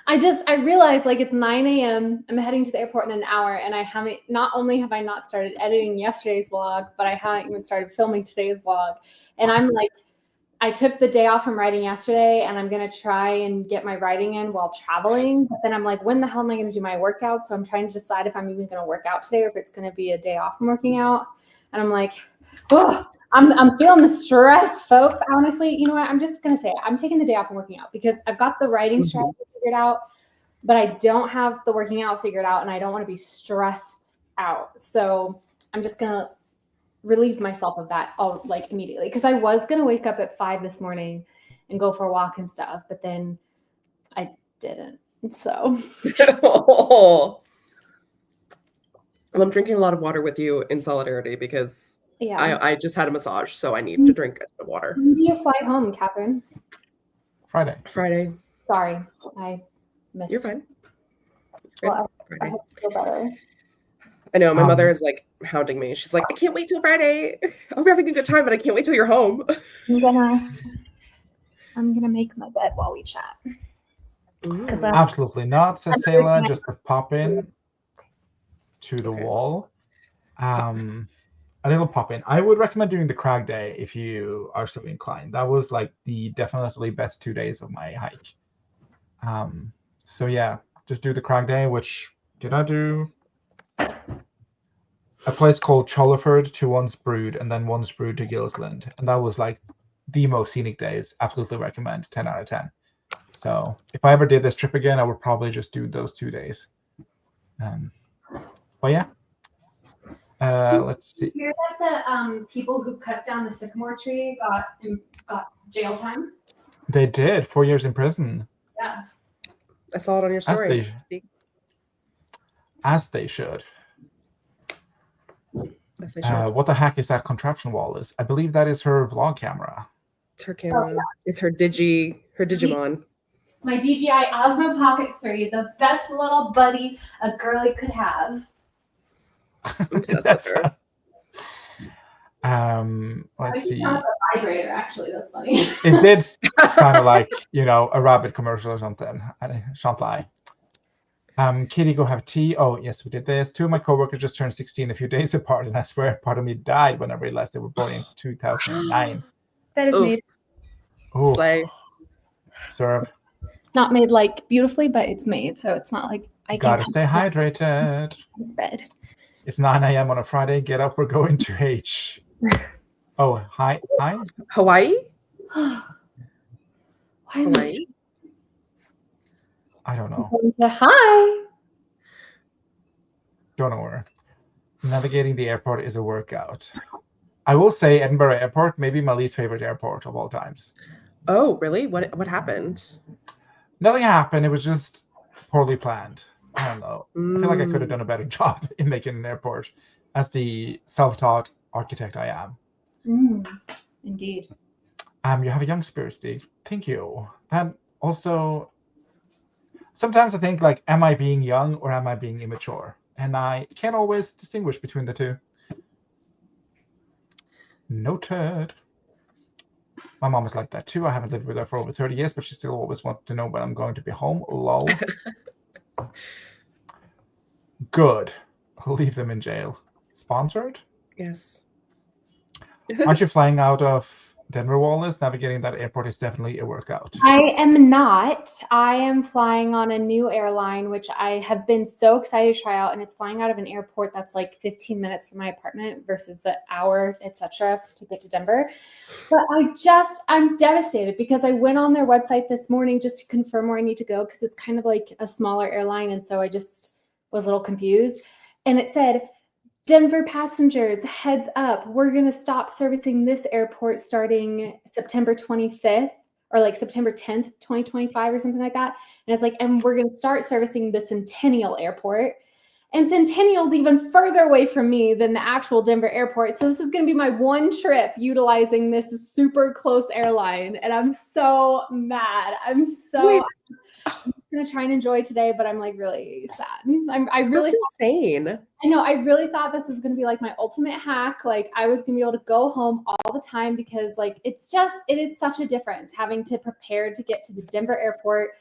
Speaker 2: I realized like it's 9 a.m. I'm heading to the airport in an hour, and I haven't. Not only have I not started editing yesterday's vlog, but I haven't even started filming today's vlog. And I'm like, I took the day off from writing yesterday, and I'm gonna try and get my writing in while traveling. But then I'm like, when the hell am I gonna do my workout? So I'm trying to decide if I'm even gonna work out today or if it's gonna be a day off from working out. And I'm like, oh, I'm feeling the stress, folks. Honestly, you know what? I'm just gonna say it. I'm taking the day off from working out because I've got the writing strategy figured out, but I don't have the working out figured out, and I don't want to be stressed out. So I'm just gonna relieve myself of that all like immediately, because I was gonna wake up at 5 this morning and go for a walk and stuff, but then I didn't. So
Speaker 4: Well, I'm drinking a lot of water with you in solidarity because
Speaker 2: yeah,
Speaker 4: I just had a massage, so I need to drink water.
Speaker 2: when do you fly home, Catherine?
Speaker 1: Friday.
Speaker 2: Sorry, I missed.
Speaker 4: You're fine.
Speaker 2: Well, I
Speaker 4: Friday.
Speaker 2: hope you feel better.
Speaker 4: I know my mother is like hounding me. She's like, I can't wait till Friday. I hope you're having a good time, but I can't wait till you're home.
Speaker 2: I'm gonna make my bed while we chat.
Speaker 1: Absolutely not, says Sayla, just to pop in to the wall. A little pop in. I would recommend doing the Crag Day if you are so inclined. That was like the definitely best 2 days of my hike. So yeah, just do the Crag Day, which did I do? A place called Cholerford to Once-Brood, and then Once-Brood to Gilsland. And that was like the most scenic days. Absolutely recommend. 10 out of 10. So if I ever did this trip again, I would probably just do those 2 days. But yeah. Let's see.
Speaker 2: You hear that the people who cut down the sycamore tree got jail time?
Speaker 1: They did. 4 years in prison.
Speaker 2: Yeah.
Speaker 4: I saw it on your story.
Speaker 1: As they should. What the heck is that contraption Wallace? I believe that is her vlog camera.
Speaker 4: It's her camera. Oh, yeah. It's her Digimon.
Speaker 2: My DJI Osmo Pocket 3, the best little buddy a girlie could have.
Speaker 4: I'm obsessed with her.
Speaker 1: Let's see.
Speaker 2: Sound like a vibrator, actually. That's funny.
Speaker 1: It did sound like, a rabbit commercial or something. I shan't lie. Kitty, go have tea. Oh, yes, we did this. 2 of my coworkers just turned 16 a few days apart, and I swear part of me died when I realized they were born in 2009.
Speaker 2: That is made.
Speaker 4: Slay.
Speaker 1: Serve.
Speaker 2: Not made like beautifully, but it's made, so it's not like I
Speaker 1: gotta stay hydrated.
Speaker 2: It's bed.
Speaker 1: It's 9 a.m. on a Friday. Get up, we're going to H. Oh, hi.
Speaker 4: Hawaii?
Speaker 2: Hawaii?
Speaker 1: I don't know.
Speaker 2: Hi.
Speaker 1: Don't know where. Navigating the airport is a workout. I will say Edinburgh Airport may be my least favorite airport of all times.
Speaker 4: Oh, really? What happened?
Speaker 1: Nothing happened. It was just poorly planned. I don't know. I feel like I could have done a better job in making an airport as the self-taught architect I am.
Speaker 2: Indeed.
Speaker 1: You have a young spirit, Steve. Thank you. And also, sometimes I think, like, am I being young or am I being immature? And I can't always distinguish between the two. Noted. My mom is like that too. I haven't lived with her for over 30 years, but she still always wants to know when I'm going to be home. Lol. Good. I'll leave them in jail. Sponsored?
Speaker 4: Yes.
Speaker 1: Aren't you flying out of Denver, Wallace? Navigating that airport is definitely a workout.
Speaker 2: I am not. I am flying on a new airline, which I have been so excited to try out, and it's flying out of an airport that's like 15 minutes from my apartment versus the hour, etc., to get to Denver. But I'm devastated because I went on their website this morning just to confirm where I need to go because it's kind of like a smaller airline, and so I just was a little confused. And it said, Denver passengers, heads up, we're going to stop servicing this airport starting September 25th or like September 10th, 2025 or something like that. And it's like, and we're going to start servicing the Centennial Airport. And Centennial's even further away from me than the actual Denver airport. So this is going to be my one trip utilizing this super close airline. And I'm so mad. I'm going to try and enjoy today, but I'm like really sad.
Speaker 4: That's insane.
Speaker 2: I know. I really thought this was going to be like my ultimate hack. Like I was going to be able to go home all the time because like it is such a difference having to prepare to get to the Denver airport,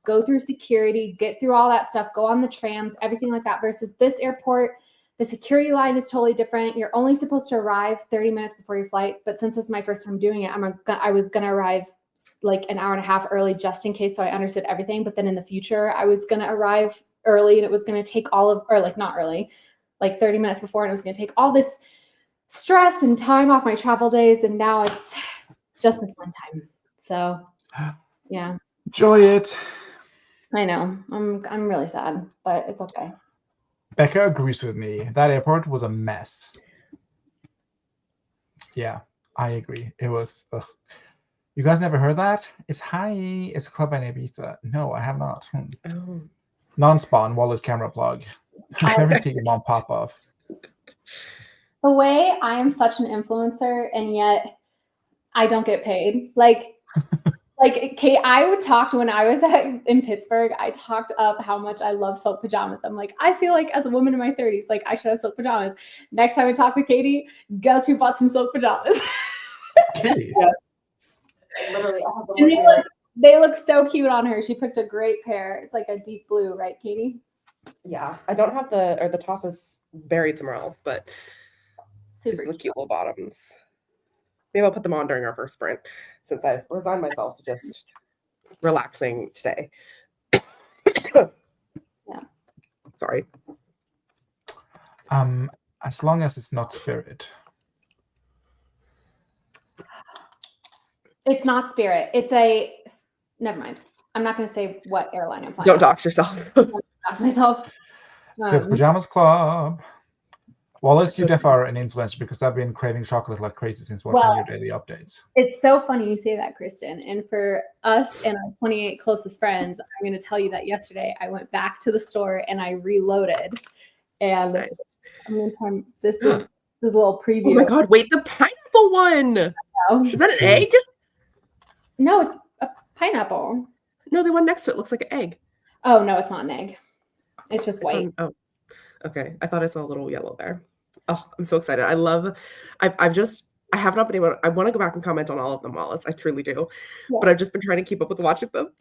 Speaker 2: go through security, get through all that stuff, go on the trams, everything like that versus this airport. The security line is totally different. You're only supposed to arrive 30 minutes before your flight. But since this is my first time doing it, I was going to arrive like an hour and a half early just in case so I understood everything. But then in the future, I was going to arrive early and it was going to take not early, like 30 minutes before. And it was going to take all this stress and time off my travel days. And now it's just this one time. So yeah.
Speaker 1: Enjoy it.
Speaker 2: I know. I'm really sad, but it's okay.
Speaker 1: Becca agrees with me. That airport was a mess. Yeah, I agree. It was. Ugh. You guys never heard that? It's a club in Ibiza. No, I have not.
Speaker 4: Oh.
Speaker 1: Non-spawn Wallace camera plug. Never take your mom pop off.
Speaker 2: The way I am such an influencer and yet I don't get paid. Like Kate, I would talk when I was in Pittsburgh. I talked up how much I love silk pajamas. I'm like, I feel like as a woman in my 30s, like I should have silk pajamas. Next time I talk with Katie, guess who bought some silk pajamas?
Speaker 1: Katie.
Speaker 2: Yes. Literally, I have them. They look so cute on her. She picked a great pair. It's like a deep blue, right, Katie?
Speaker 4: Yeah, I don't have the top is buried somewhere else, but these are the cute little bottoms. Maybe I'll put them on during our first sprint since I've resigned myself to just relaxing today.
Speaker 2: Yeah.
Speaker 4: Sorry.
Speaker 1: As long as it's not Spirit.
Speaker 2: It's not Spirit. Never mind. I'm not going to say what airline I'm flying.
Speaker 4: Don't dox yourself.
Speaker 2: Don't dox myself.
Speaker 1: Silk Pajamas Club. Wallace, you definitely are an influencer because I've been craving chocolate like crazy since watching your daily updates.
Speaker 2: It's so funny you say that, Kristen. And for us and our 28 closest friends, I'm going to tell you that yesterday I went back to the store and I reloaded. And
Speaker 4: nice.
Speaker 2: This is a little preview.
Speaker 4: Oh my God, wait, the pineapple one. Is that an egg?
Speaker 2: No, it's a pineapple.
Speaker 4: No, the one next to it looks like an egg.
Speaker 2: Oh, no, it's not an egg. It's just white.
Speaker 4: Okay. I thought I saw a little yellow there. Oh, I'm so excited. I have not been able I want to go back and comment on all of them, Wallace. I truly do. Yeah. But I've just been trying to keep up with watching them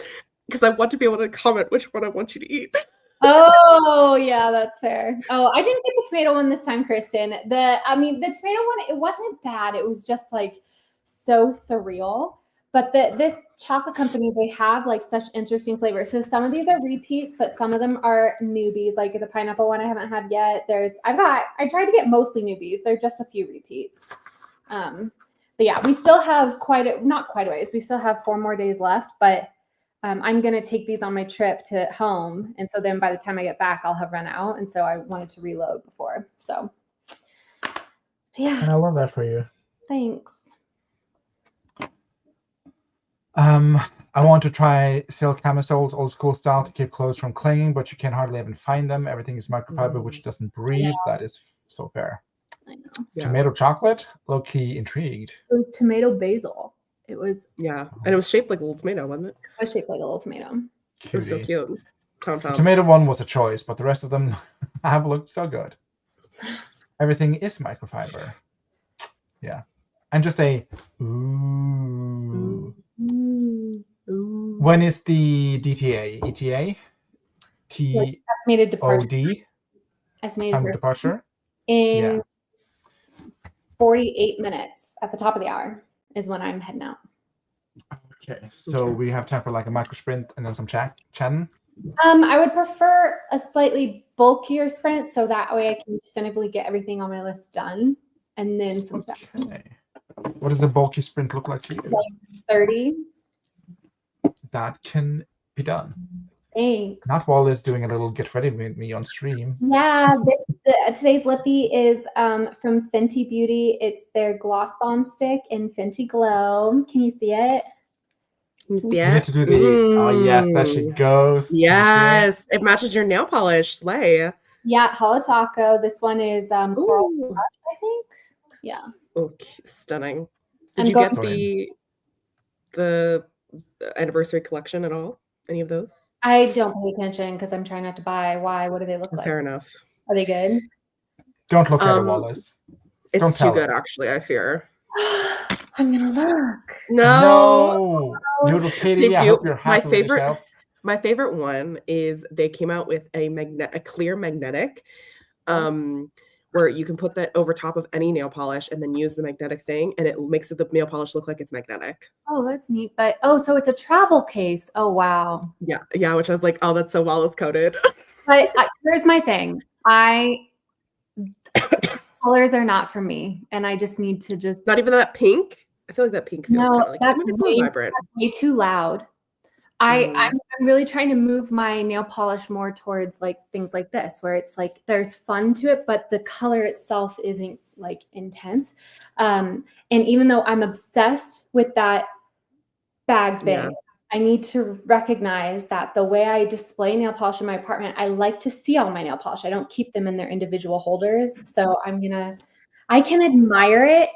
Speaker 4: because I want to be able to comment which one I want you to eat.
Speaker 2: Oh, yeah, that's fair. Oh, I didn't get the tomato one this time, Kristen. The tomato one, it wasn't bad. It was just like so surreal. But this chocolate company, they have like such interesting flavors. So some of these are repeats, but some of them are newbies. Like the pineapple one I haven't had yet. I tried to get mostly newbies. They're just a few repeats. But yeah, we still have not quite a ways. We still have 4 more days left, but I'm going to take these on my trip to home. And so then by the time I get back, I'll have run out. And so I wanted to reload before. So yeah.
Speaker 1: And I love that for you.
Speaker 2: Thanks.
Speaker 1: I want to try silk camisoles, old school style, to keep clothes from clinging, but you can hardly even find them. Everything is microfiber, which doesn't breathe. That is so fair.
Speaker 2: I know.
Speaker 4: Yeah.
Speaker 1: Tomato chocolate? Low-key intrigued.
Speaker 2: It was tomato basil. It was
Speaker 4: Yeah. And it was shaped like a little tomato, wasn't it?
Speaker 2: it was shaped like a little tomato.
Speaker 4: It was so
Speaker 1: Cutie.
Speaker 4: cute. Tom
Speaker 1: The
Speaker 4: Tom.
Speaker 1: tomato one was a choice, but the rest of them have looked so good. Everything is microfiber. Yeah. And just a ooh.
Speaker 4: Ooh.
Speaker 1: When is the DTA? ETA?
Speaker 2: Estimated departure.
Speaker 1: TOD?
Speaker 2: Estimated
Speaker 1: Time of departure?
Speaker 2: in
Speaker 1: Yeah.
Speaker 2: 48 minutes at the top of the hour is when I'm heading out.
Speaker 1: Okay. So we have time for like a micro sprint and then some chatting.
Speaker 2: I would prefer a slightly bulkier sprint so that way I can definitively get everything on my list done, and then some chat.
Speaker 1: Okay. What does the bulky sprint look like to you?
Speaker 2: 30.
Speaker 1: That can be done.
Speaker 2: Thanks.
Speaker 1: Not while it's doing a little get ready with me on stream.
Speaker 2: Yeah, today's lippy is from Fenty Beauty. It's their Gloss Bomb Stick in Fenty Glow. Can you see it?
Speaker 1: You need to do the, oh yes, there she goes.
Speaker 4: Yes, it matches your nail polish. Slay.
Speaker 2: Yeah, Holotaco. This one is Coral Crush, I think. Yeah.
Speaker 4: Oh, stunning.
Speaker 2: I'm
Speaker 4: Did you
Speaker 2: going-
Speaker 4: get the anniversary collection at all? Any of those?
Speaker 2: I don't pay attention because I'm trying not to buy. Why? What do they look like?
Speaker 4: Fair enough.
Speaker 2: Are they good?
Speaker 1: Don't look at it, Wallace.
Speaker 4: It's
Speaker 1: Don't
Speaker 4: too
Speaker 1: tell
Speaker 4: good,
Speaker 1: her.
Speaker 4: actually, I fear.
Speaker 2: I'm gonna look.
Speaker 4: No.
Speaker 1: Noodle Kitty,
Speaker 4: They
Speaker 1: I
Speaker 4: do.
Speaker 1: hope you're happy with yourself.
Speaker 4: My favorite one is they came out with a clear magnetic, where you can put that over top of any nail polish and then use the magnetic thing, and it makes the nail polish look like it's magnetic.
Speaker 2: Oh, that's neat. But so it's a travel case. Oh wow.
Speaker 4: Yeah. Which I was like, oh, that's so Wallace coded.
Speaker 2: But here's my thing. Colors are not for me, and I just need to just.
Speaker 4: Not even that pink. I feel like that pink feels
Speaker 2: No,
Speaker 4: kinda like,
Speaker 2: that's
Speaker 4: maybe it's more vibrant.
Speaker 2: way too loud. I'm really trying to move my nail polish more towards like things like this, where it's like there's fun to it, but the color itself isn't like intense. And even though I'm obsessed with that bag thing,
Speaker 4: Yeah.
Speaker 2: I need to recognize that the way I display nail polish in my apartment, I like to see all my nail polish. I don't keep them in their individual holders. So I can admire it.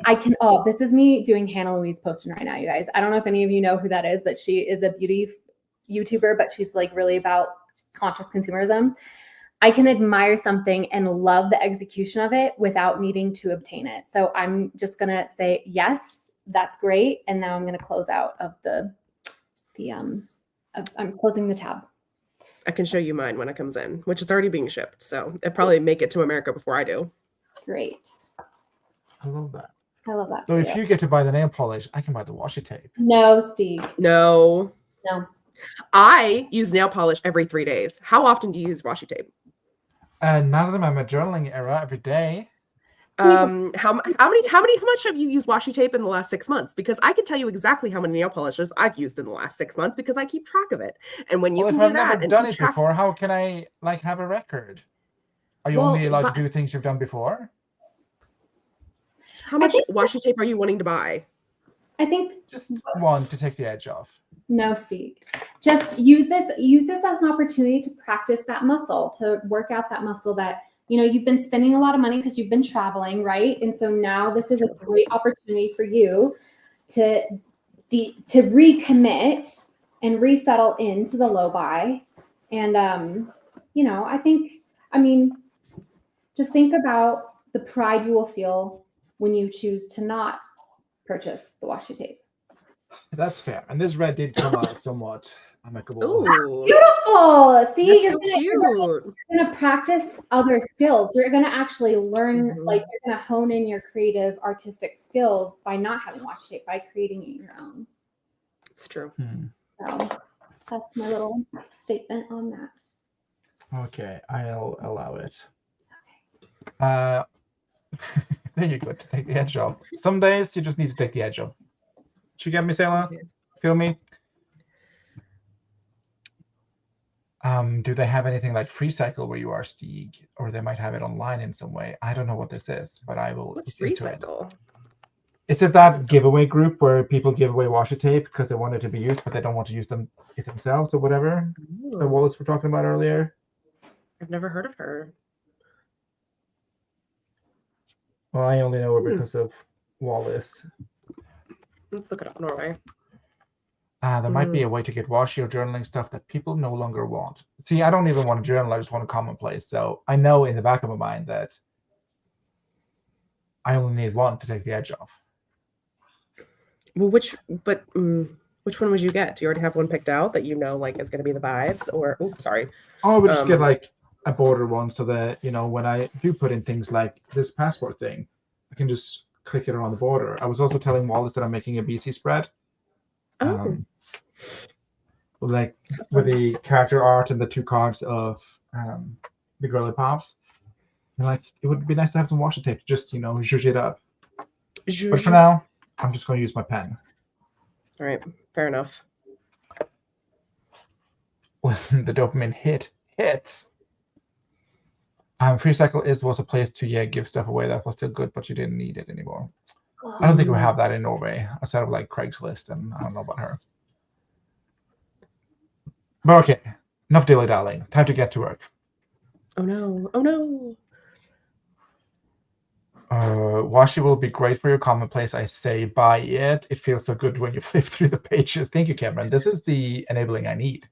Speaker 2: This is me doing Hannah Louise posting right now, you guys. I don't know if any of you know who that is, but she is a beauty YouTuber, but she's like really about conscious consumerism. I can admire something and love the execution of it without needing to obtain it. So I'm just going to say, yes, that's great. And now I'm going to close out of I'm closing the tab.
Speaker 4: I can show you mine when it comes in, which is already being shipped. So it'll probably make it to America before I do.
Speaker 2: Great.
Speaker 1: I love that.
Speaker 2: I love that.
Speaker 1: So if you get to buy the nail polish, I can buy the washi tape.
Speaker 2: No, Steve.
Speaker 4: No.
Speaker 2: I
Speaker 4: use nail polish every 3 days. How often do you use washi tape?
Speaker 1: None of them. I'm a journaling era every day.
Speaker 4: How much have you used washi tape in the last 6 months? Because I can tell you exactly how many nail polishes I've used in the last 6 months because I keep track of it. And when you can
Speaker 1: if
Speaker 4: do
Speaker 1: I've
Speaker 4: that
Speaker 1: never
Speaker 4: and
Speaker 1: done
Speaker 4: keep
Speaker 1: it
Speaker 4: track,
Speaker 1: before, how can I like have a record? Are you only allowed to do things you've done before?
Speaker 4: how much washi tape are you wanting to buy?
Speaker 2: I think
Speaker 1: Just one to take the edge off.
Speaker 2: no, Steve. Just use this as an opportunity to practice that muscle, to work out that muscle that you've been spending a lot of money because you've been traveling, right? And so now this is a great opportunity for you to recommit and resettle into the low buy. And just think about the pride you will feel when you choose to not purchase the washi tape.
Speaker 1: That's fair. And this red did come out somewhat amicable.
Speaker 4: Ooh,
Speaker 2: Beautiful. See,
Speaker 4: that's so cute.
Speaker 2: You're gonna practice other skills. You're gonna actually learn, like you're gonna hone in your creative, artistic skills by not having washi tape, by creating it your own.
Speaker 4: It's true.
Speaker 2: So that's my little statement on that.
Speaker 1: Okay, I'll allow it. There you go, to take the edge off. Some days you just need to take the edge off. Did you get me, Sailor? Feel me? Do they have anything like Free Cycle where you are, Stieg? Or they might have it online in some way. I don't know what this is, but I will.
Speaker 4: What's Free Cycle?
Speaker 1: Is it that giveaway group where people give away washi tape because they want it to be used, but they don't want to use it themselves or whatever? The
Speaker 4: Ooh,
Speaker 1: Wallace were talking about earlier.
Speaker 4: I've never heard of her.
Speaker 1: Well, I only know her because of Wallace.
Speaker 4: Let's look it up. Norway.
Speaker 1: There might be a way to get washi or journaling stuff that people no longer want. See, I don't even want to journal. I just want a commonplace. So I know in the back of my mind that I only need one to take the edge off.
Speaker 4: Well, which one would you get? Do you already have one picked out that you know like is going to be the vibes? Or sorry.
Speaker 1: Oh, I would just get like a border one so that, you know, when I do put in things like this passport thing, I can just click it around the border. I was also telling Wallace that I'm making a BC spread. Like with the character art and the 2 cards of the girly pops. And like it would be nice to have some washi tape, just, you know, zhuzh it up. But for now, I'm just going to use my pen.
Speaker 4: All right, fair enough.
Speaker 1: Listen, the dopamine hits. Free Cycle was a place to give stuff away that was still good, but you didn't need it anymore. I don't think we have that in Norway outside of like Craigslist, and I don't know about her. But okay, enough dilly-dallying. Time to get to work.
Speaker 4: Oh no! Oh no!
Speaker 1: Washi will be great for your commonplace. I say buy it. It feels so good when you flip through the pages. Thank you, Cameron. This is the enabling I need.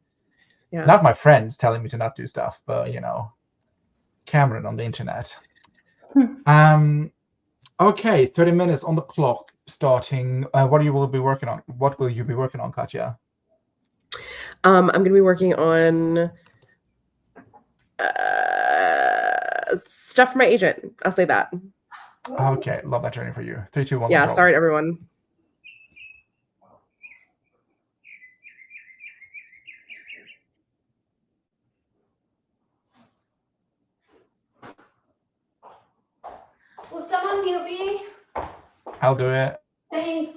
Speaker 4: Yeah.
Speaker 1: Not my friends telling me to not do stuff, but you know, Cameron on the internet. Okay, 30 minutes on the clock starting. What will you be working on? What will you be working on, Katja?
Speaker 4: I'm going to be working on stuff for my agent. I'll say that.
Speaker 1: Okay, love that journey for you. 3, 2, 1.
Speaker 4: Yeah,
Speaker 1: control.
Speaker 4: sorry, everyone.
Speaker 2: Will someone mute me?
Speaker 1: I'll do it.
Speaker 2: Thanks.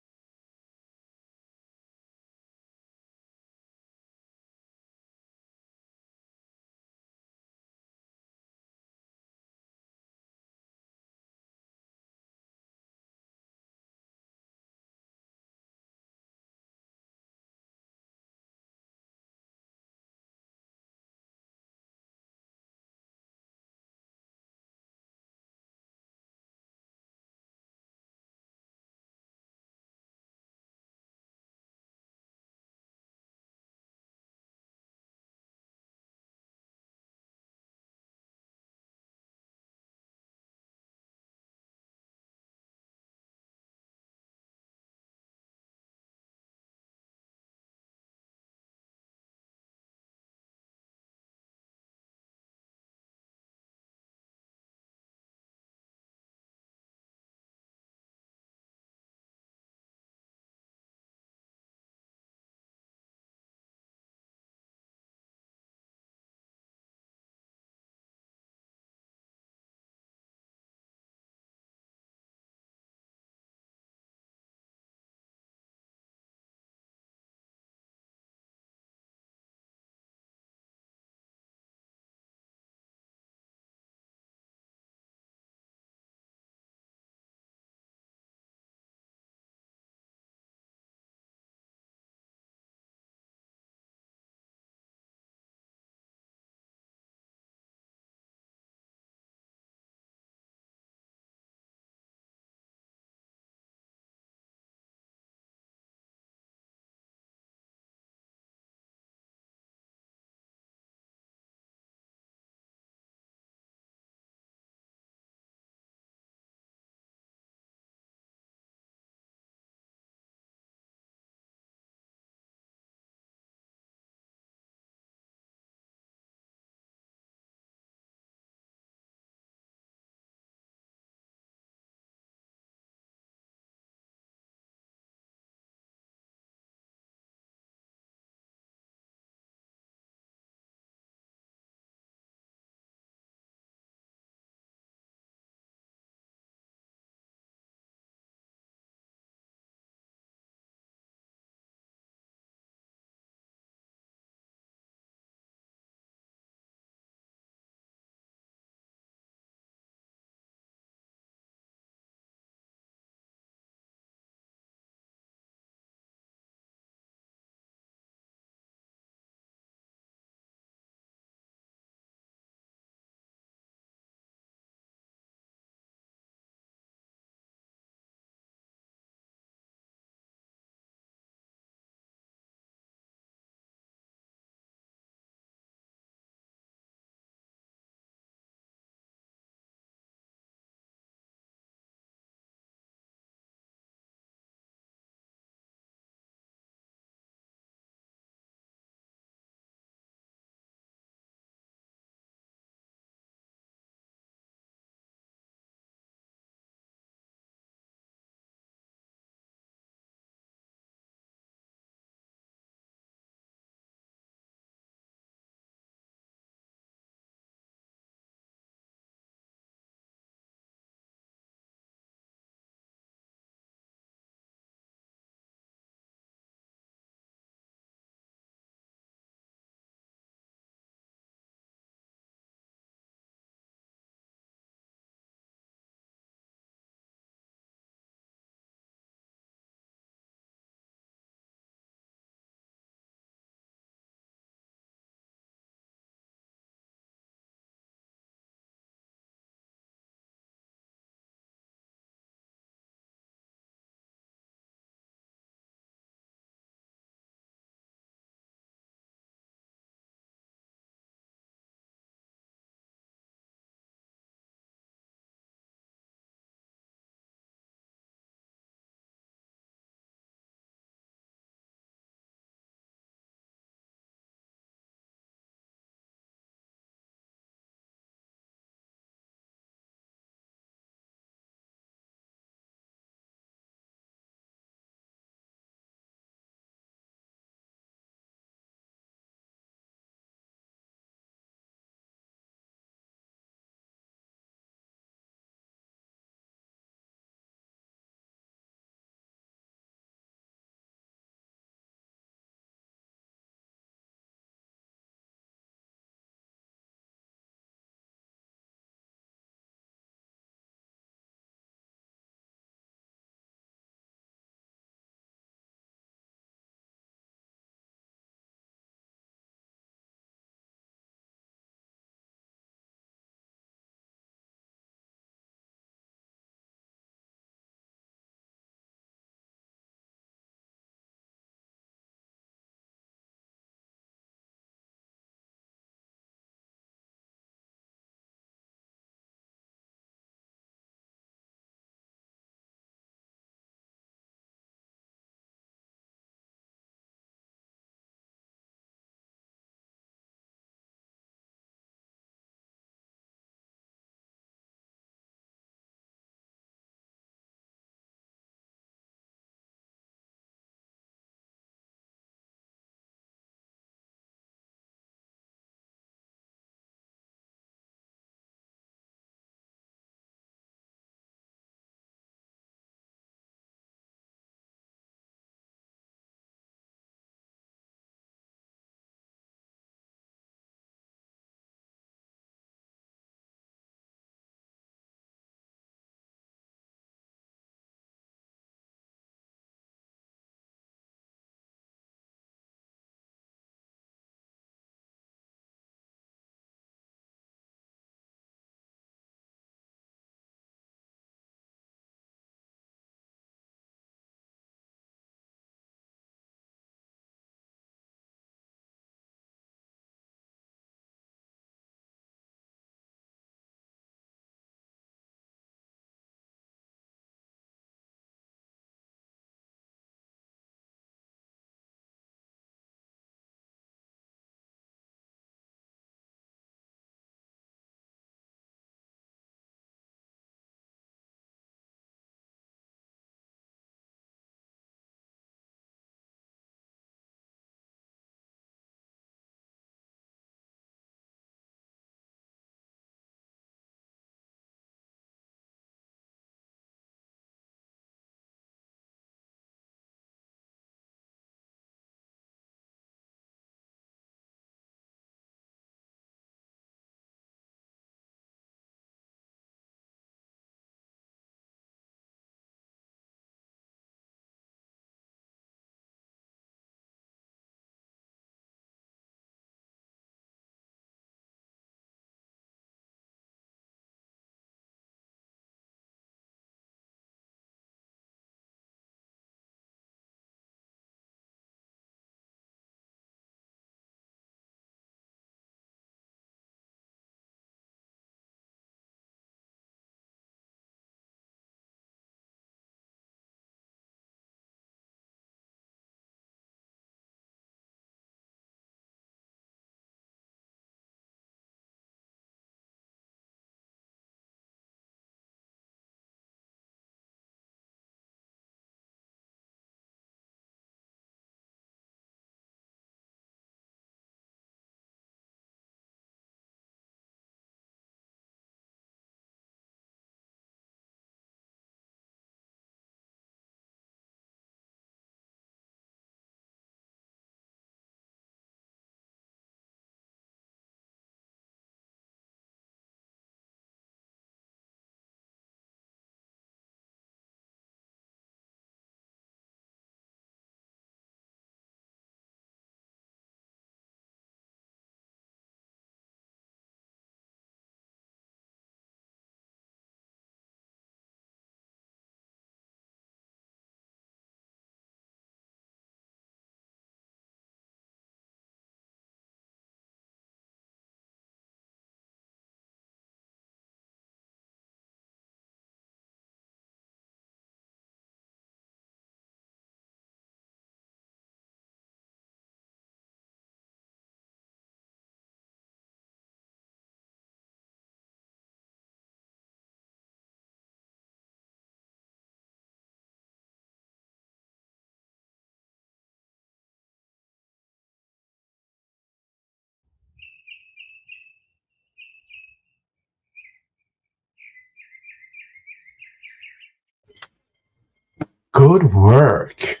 Speaker 1: Good work.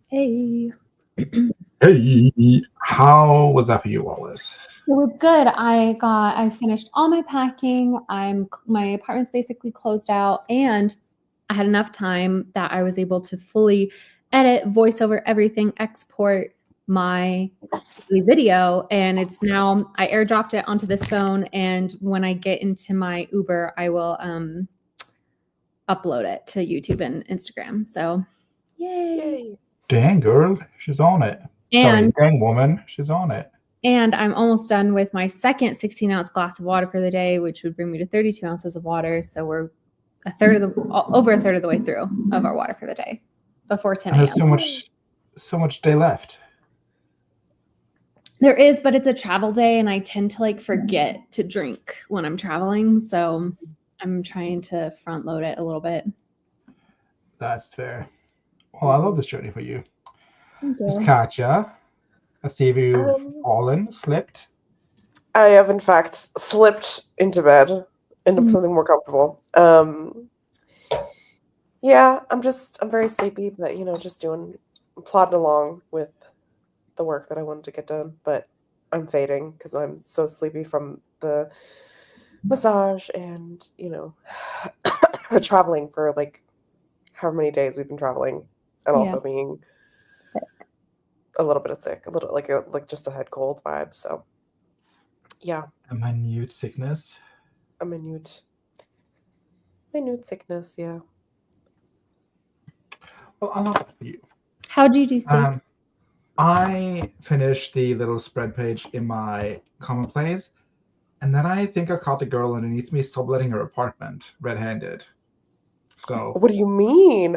Speaker 2: Hey.
Speaker 1: Hey, how was that for you, Wallace?
Speaker 2: It was good. I finished all my packing. My apartment's basically closed out, and I had enough time that I was able to fully edit, voice over everything, export my video, and it's now I airdropped it onto this phone, and when I get into my Uber, I will upload it to YouTube and Instagram. So yay.
Speaker 1: Dang girl, she's on it.
Speaker 2: And
Speaker 1: sorry, dang woman, she's on it.
Speaker 2: And I'm almost done with my second 16-ounce glass of water for the day, which would bring me to 32 ounces of water. So we're over a third of the way through of our water for the day before 10 a.m.
Speaker 1: There's so much day left.
Speaker 2: There is, but it's a travel day, and I tend to like forget to drink when I'm traveling. So I'm trying to front load it a little bit.
Speaker 1: That's fair. Well, I love this journey for you.
Speaker 2: Thank you.
Speaker 1: Miss Katja, I see you've fallen, slipped.
Speaker 4: I have, in fact, slipped into bed into something more comfortable. Yeah, I'm very sleepy, but just plodding along with the work that I wanted to get done. But I'm fading because I'm so sleepy from the massage and traveling for like however many days we've been traveling, and also being
Speaker 2: sick.
Speaker 4: A little bit of sick, a little like just a head cold vibe. So yeah,
Speaker 1: A minute sickness.
Speaker 4: A minute sickness. Yeah.
Speaker 1: Well, I love that for you.
Speaker 2: How'd you do, Steve?
Speaker 1: I finished the little spread page in my commonplace, and then I think I caught the girl underneath me subletting her apartment red-handed. So
Speaker 4: what do you mean?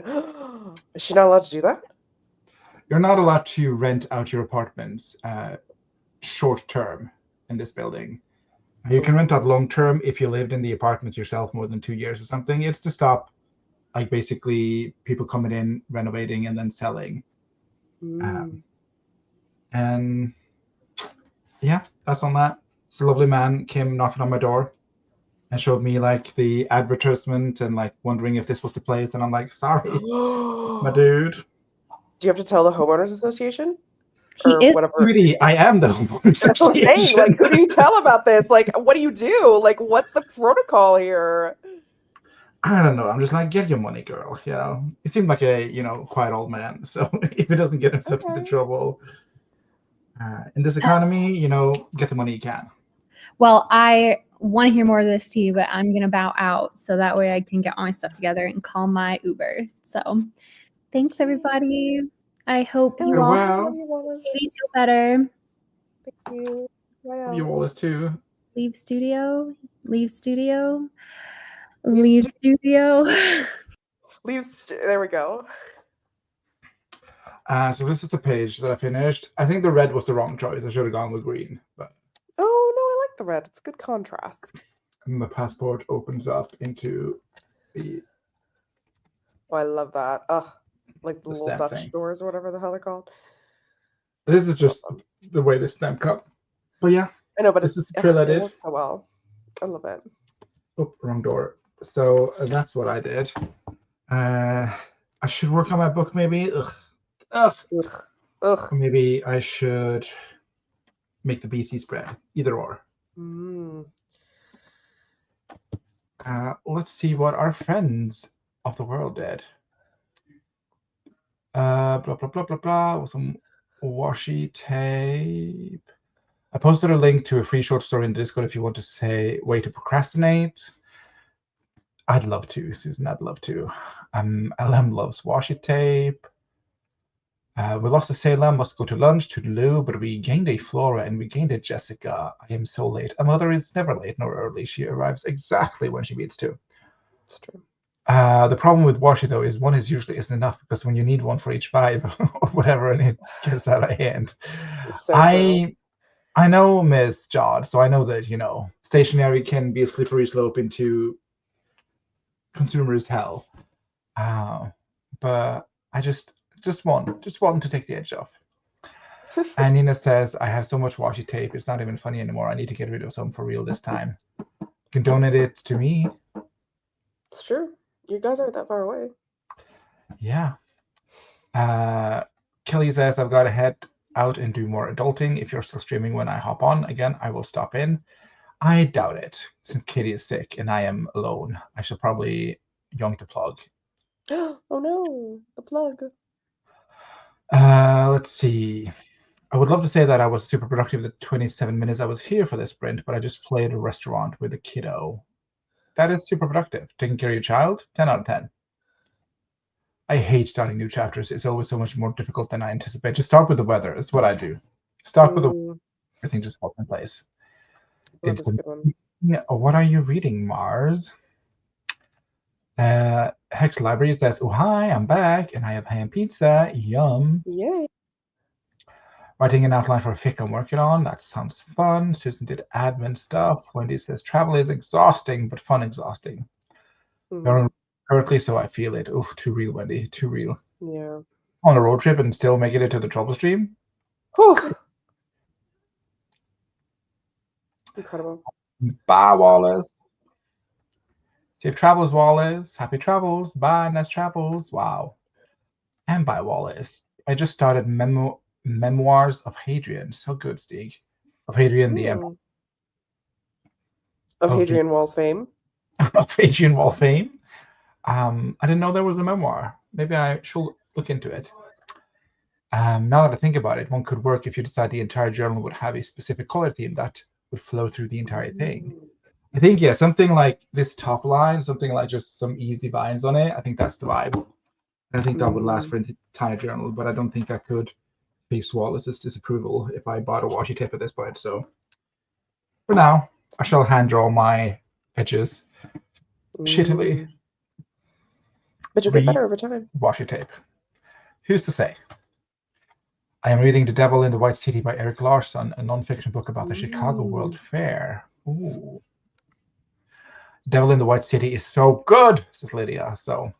Speaker 4: Is she not allowed to do that?
Speaker 1: You're not allowed to rent out your apartments short term in this building. You can rent out long term if you lived in the apartment yourself more than 2 years or something. It's to stop like basically people coming in, renovating, and then selling. And yeah, that's on that. It's a lovely man came knocking on my door and showed me like the advertisement and like wondering if this was the place. And I'm like, sorry, my dude.
Speaker 4: Do you have to tell the homeowners association?
Speaker 2: He is
Speaker 4: whatever.
Speaker 1: Sweetie, I am the homeowners
Speaker 4: That's what I'm saying.
Speaker 1: association.
Speaker 4: Like, who do you tell about this? Like, what do you do? Like, what's the protocol here?
Speaker 1: I don't know. I'm just like, get your money, girl. You know, he seemed like a quiet old man. So if he doesn't get himself into trouble in this economy, get the money you can.
Speaker 2: Well, I want to hear more of this, Steve, but I'm gonna bow out so that way I can get all my stuff together and call my Uber. So, thanks everybody. I hope you all feel better.
Speaker 4: Thank you. Wow.
Speaker 1: You all is too.
Speaker 2: Leave studio. Leave studio. Leave studio.
Speaker 4: There we go.
Speaker 1: So this is the page that I finished. I think the red was the wrong choice. I should have gone with green, but
Speaker 4: oh no, I like the red. It's a good contrast.
Speaker 1: And the passport opens up into the.
Speaker 4: Oh, I love that. Like the little Dutch
Speaker 1: thing.
Speaker 4: doors or whatever the hell they're called.
Speaker 1: This is just the way the stamp comes. But yeah,
Speaker 4: I know, but
Speaker 1: this is the trail I did.
Speaker 4: It works so well. I love it.
Speaker 1: Oh, wrong door. So that's what I did. I should work on my book, maybe. Ugh. Or maybe I should make the BC spread. Either or. Let's see what our friends of the world did. Blah blah blah blah blah. Some washi tape. I posted a link to a free short story in Discord if you want to say way to procrastinate. I'd love to, Susan. I'd love to. LM loves washi tape. We lost a Salem, must go to lunch, to Lou, but we gained a Flora and we gained a Jessica. I am so late. A mother is never late nor early. She arrives exactly when she means to.
Speaker 4: It's true.
Speaker 1: The problem with washi, though, is one is usually isn't enough because when you need one for each vibe or whatever, and it gets out of hand.
Speaker 4: So I
Speaker 1: know Miss Jod, so I know that, stationery can be a slippery slope into consumer's hell. But I just want to take the edge off. And Nina says, I have so much washi tape, it's not even funny anymore. I need to get rid of some for real this time. You can donate it to me.
Speaker 4: It's true. You guys aren't that far away.
Speaker 1: Yeah. Kelly says, I've got to head out and do more adulting. If you're still streaming when I hop on again, I will stop in. I doubt it, since Katie is sick and I am alone. I should probably yoink the plug.
Speaker 4: Oh no, the plug.
Speaker 1: Let's see. I would love to say that I was super productive the 27 minutes I was here for this sprint, but I just played a restaurant with a kiddo. That is super productive. Taking care of your child, 10 out of 10. I hate starting new chapters. It's always so much more difficult than I anticipate. Just start with the weather. That's what I do. Start with the weather. Everything just falls in place.
Speaker 4: That's a good one.
Speaker 1: What are you reading, Mars? Hex Library says, oh, hi, I'm back, and I have ham pizza. Yum.
Speaker 4: Yay.
Speaker 1: Writing an outline for a fic I'm working on. That sounds fun. Susan did admin stuff. Wendy says, travel is exhausting, but fun exhausting. Currently, so I feel it. Oof, too real, Wendy. Too real.
Speaker 4: Yeah.
Speaker 1: On a road trip and still making it to the trouble stream.
Speaker 4: Whew. Incredible.
Speaker 1: Bye, Wallace. Safe travels, Wallace. Happy travels. Bye, nice travels. Wow. And bye, Wallace. I just started Memoirs of Hadrian. So good, Stig. Of Hadrian the Empire.
Speaker 4: Of Hadrian Wall's fame.
Speaker 1: Of Hadrian Wall fame. I didn't know there was a memoir. Maybe I should look into it. Now that I think about it, one could work if you decide the entire journal would have a specific color theme that would flow through the entire thing. I think, yeah, something like this top line, something like just some easy vines on it. I think that's the vibe. I think that would last for an entire journal, but I don't think I could face Wallace's disapproval if I bought a washi tape at this point. So for now, I shall hand draw my edges shittily.
Speaker 4: But you'll get better over time.
Speaker 1: Washi tape. Who's to say? I am reading The Devil in the White City by Eric Larson, a nonfiction book about the Chicago World Fair. Ooh. Devil in the White City is so good, says Lydia. So,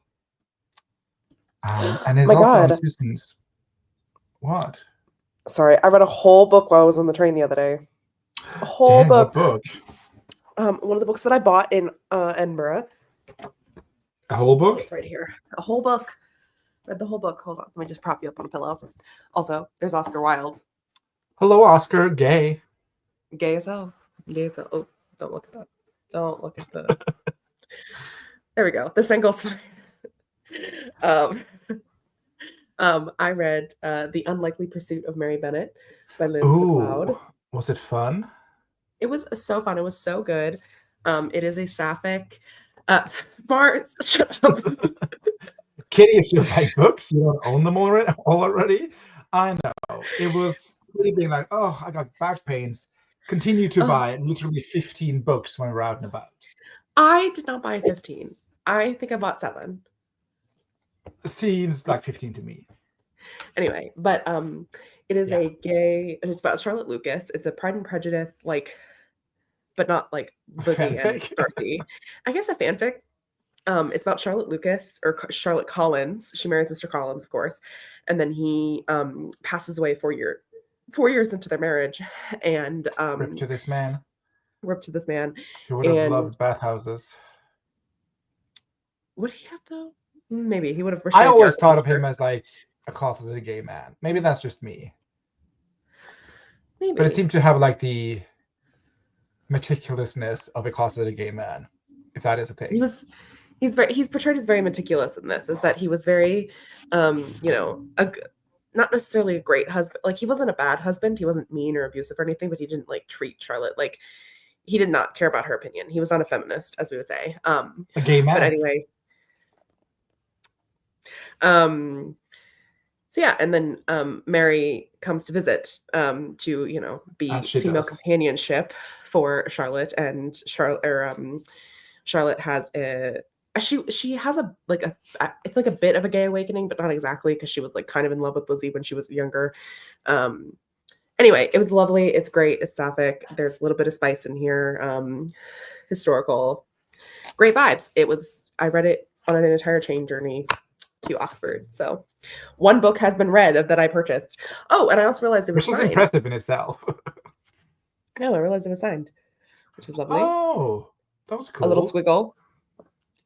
Speaker 1: and it's also Susan's. What?
Speaker 4: Sorry, I read a whole book while I was on the train the other day. A whole book.
Speaker 1: What book?
Speaker 4: One of the books that I bought in Edinburgh.
Speaker 1: A whole book?
Speaker 4: It's right here. A whole book. Read the whole book. Hold on. Let me just prop you up on a pillow. Also, there's Oscar Wilde.
Speaker 1: Hello, Oscar. Gay.
Speaker 4: Gay as hell. Gay as hell. Oh, don't look at that. Don't look at the... There we go. This angle's fine. I read The Unlikely Pursuit of Mary Bennett by Linz McLeod.
Speaker 1: Was it fun?
Speaker 4: It was so fun. It was so good. It is a sapphic... Mars, shut up.
Speaker 1: Kitty, if you like books, you don't own them already. I know. It was really being like, oh, I got back pains. Continue to buy literally 15 books when we're out and about. I
Speaker 4: did not buy 15. I think I bought 7.
Speaker 1: Seems like 15 to me.
Speaker 4: Anyway, but it is a gay. It's about Charlotte Lucas. It's a Pride and Prejudice, like, but not like Boogie and Darcy. I guess a fanfic. It's about Charlotte Lucas or Charlotte Collins. She marries Mr. Collins, of course, and then he passes away 4 years into their marriage. And
Speaker 1: rip to this man.
Speaker 4: Rip to this man.
Speaker 1: He would have loved bathhouses.
Speaker 4: Would he have though? Maybe he would have.
Speaker 1: I always thought of him as like a closeted gay man. Maybe that's just me.
Speaker 4: Maybe.
Speaker 1: But it seemed to have like the meticulousness of a closeted gay man, if that is a thing.
Speaker 4: He's portrayed as very meticulous in this. Is that he was very, not necessarily a great husband. Like he wasn't a bad husband. He wasn't mean or abusive or anything, but he didn't like treat Charlotte like he did not care about her opinion. He was not a feminist, as we would say.
Speaker 1: A gay man.
Speaker 4: But anyway. So yeah, and then Mary comes to visit to be female companionship for Charlotte, and Charlotte has she has it's like a bit of a gay awakening, but not exactly, because she was like kind of in love with Lizzie when she was younger. Anyway, it was lovely. It's great. It's sapphic. There's a little bit of spice in here. Historical, great vibes. I read it on an entire train journey to Oxford. So one book has been read that I purchased. Oh, and I also realized it was signed.
Speaker 1: Which is impressive in itself.
Speaker 4: No, I realized it was signed, which is lovely.
Speaker 1: Oh, that was cool.
Speaker 4: A little squiggle.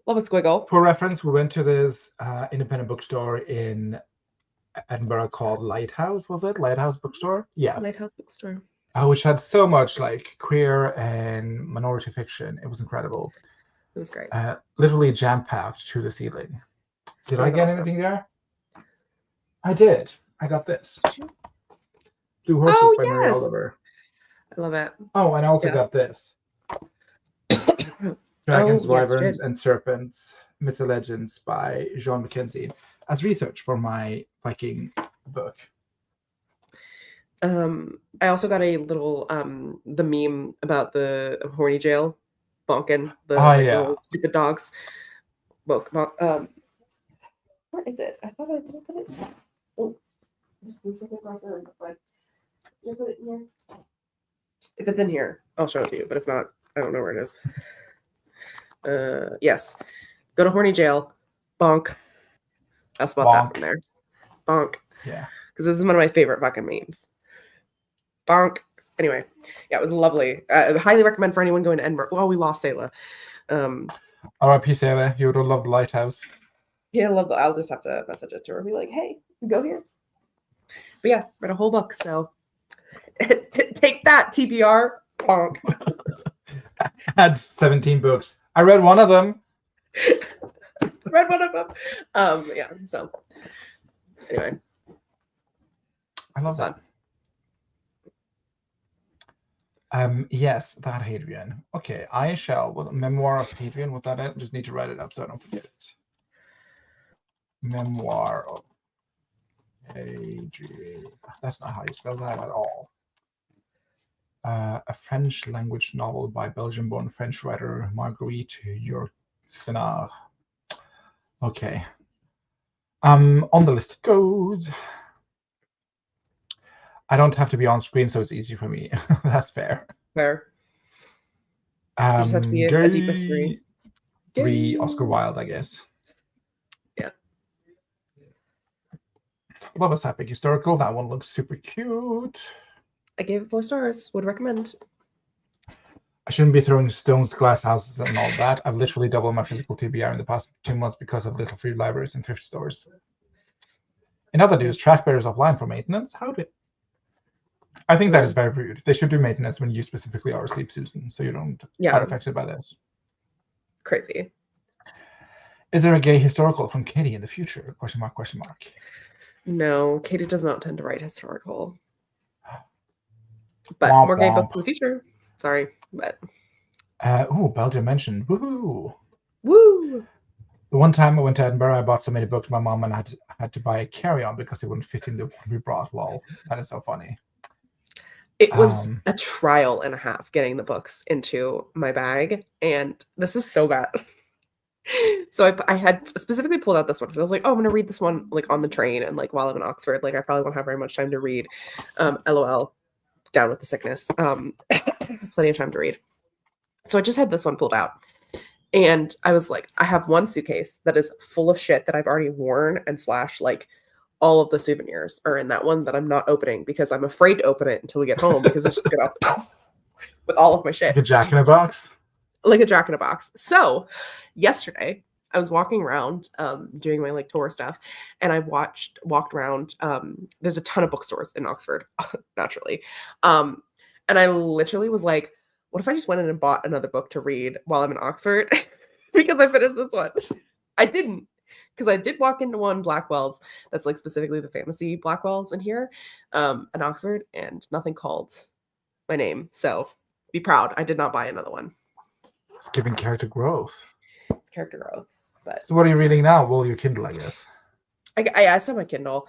Speaker 4: Love a squiggle.
Speaker 1: For reference, we went to this independent bookstore in Edinburgh called Lighthouse, was it? Lighthouse Bookstore? Yeah.
Speaker 4: Lighthouse Bookstore.
Speaker 1: Which had so much like queer and minority fiction. It was incredible.
Speaker 4: It was great.
Speaker 1: Literally jam-packed to the ceiling. Did I get
Speaker 4: awesome.
Speaker 1: anything there? I did. I got this. Blue Horses by Mary Oliver.
Speaker 4: I love it.
Speaker 1: Oh, and I also got this. Dragons, Wyverns, and Serpents, Myths and Legends by Jean Mackenzie as research for my Viking book.
Speaker 4: I also got a little the meme about the horny jail bonking the little stupid dogs book. Where is it? I thought I did put it. Oh, just move something across there. Did I put it in here? If it's in here, I'll show it to you. But if not, I don't know where it is. Yes. Go to horny jail. Bonk. I'll spot that from there. Bonk.
Speaker 1: Yeah.
Speaker 4: Because this is one of my favorite fucking memes. Bonk. Anyway, yeah, it was lovely. I highly recommend for anyone going to Edinburgh. Well, we lost Sayla.
Speaker 1: R.I.P. Sayla. You would have loved the Lighthouse.
Speaker 4: Yeah, I'll just have to message it to her and be like, hey, go here. But yeah, read a whole book. So take that, TBR. Bonk.
Speaker 1: Had 17 books. I read one of them.
Speaker 4: Read one of them. Yeah, so anyway.
Speaker 1: I love that. Yes, that Hadrian. Okay, I shall. Well, Memoir of Hadrian. Was that it? Just need to write it up so I don't forget it. Memoir of Hadrian. That's not how you spell that at all. A French language novel by Belgian-born French writer Marguerite Yourcenar. Okay. On the list it goes. I don't have to be on screen, so it's easy for me. That's fair.
Speaker 4: Fair. You just have to be a deep mystery.
Speaker 1: Oscar Wilde, I guess.
Speaker 4: Yeah.
Speaker 1: Love a Sapphic Historical. That one looks super cute.
Speaker 4: I gave it 4 stars. Would recommend.
Speaker 1: I shouldn't be throwing stones, glass houses, and all that. I've literally doubled my physical TBR in the past 2 months because of little free libraries and thrift stores. In other news, track bearers offline for maintenance. How did? I think that is very rude. They should do maintenance when you specifically are asleep, Susan, so you don't get affected by this.
Speaker 4: Crazy.
Speaker 1: Is there a gay historical from Katie in the future? Question mark, question mark.
Speaker 4: No, Katie does not tend to write historical. But more gay books in the future. Sorry, but.
Speaker 1: Belgium mentioned. Woohoo!
Speaker 4: Woo!
Speaker 1: The one time I went to Edinburgh, I bought so many books, my mom and I had to buy a carry-on because it wouldn't fit in the one we brought. Lol. That is so funny.
Speaker 4: It was a trial and a half getting the books into my bag, and this is so bad. So I had specifically pulled out this one because I was like, oh, I'm going to read this one like on the train and like while I'm in Oxford. Like I probably won't have very much time to read. LOL. Down with the sickness. Plenty of time to read. So I just had this one pulled out. And I was like, I have one suitcase that is full of shit that I've already worn and / like all of the souvenirs are in that one that I'm not opening because I'm afraid to open it until we get home because it's just gonna with all of my shit.
Speaker 1: Like a Jack in a Box?
Speaker 4: Like a Jack in a Box. So yesterday I was walking around doing my like tour stuff and I walked around. There's a ton of bookstores in Oxford, naturally. And I literally was like, what if I just went in and bought another book to read while I'm in Oxford? Because I finished this one. I didn't. Because I did walk into one Blackwell's that's like specifically the fantasy Blackwell's in here in Oxford, and nothing called my name. So be proud. I did not buy another one.
Speaker 1: It's giving character growth.
Speaker 4: Character growth. But
Speaker 1: so what are you reading now? Well, your Kindle, I guess.
Speaker 4: I asked on my Kindle,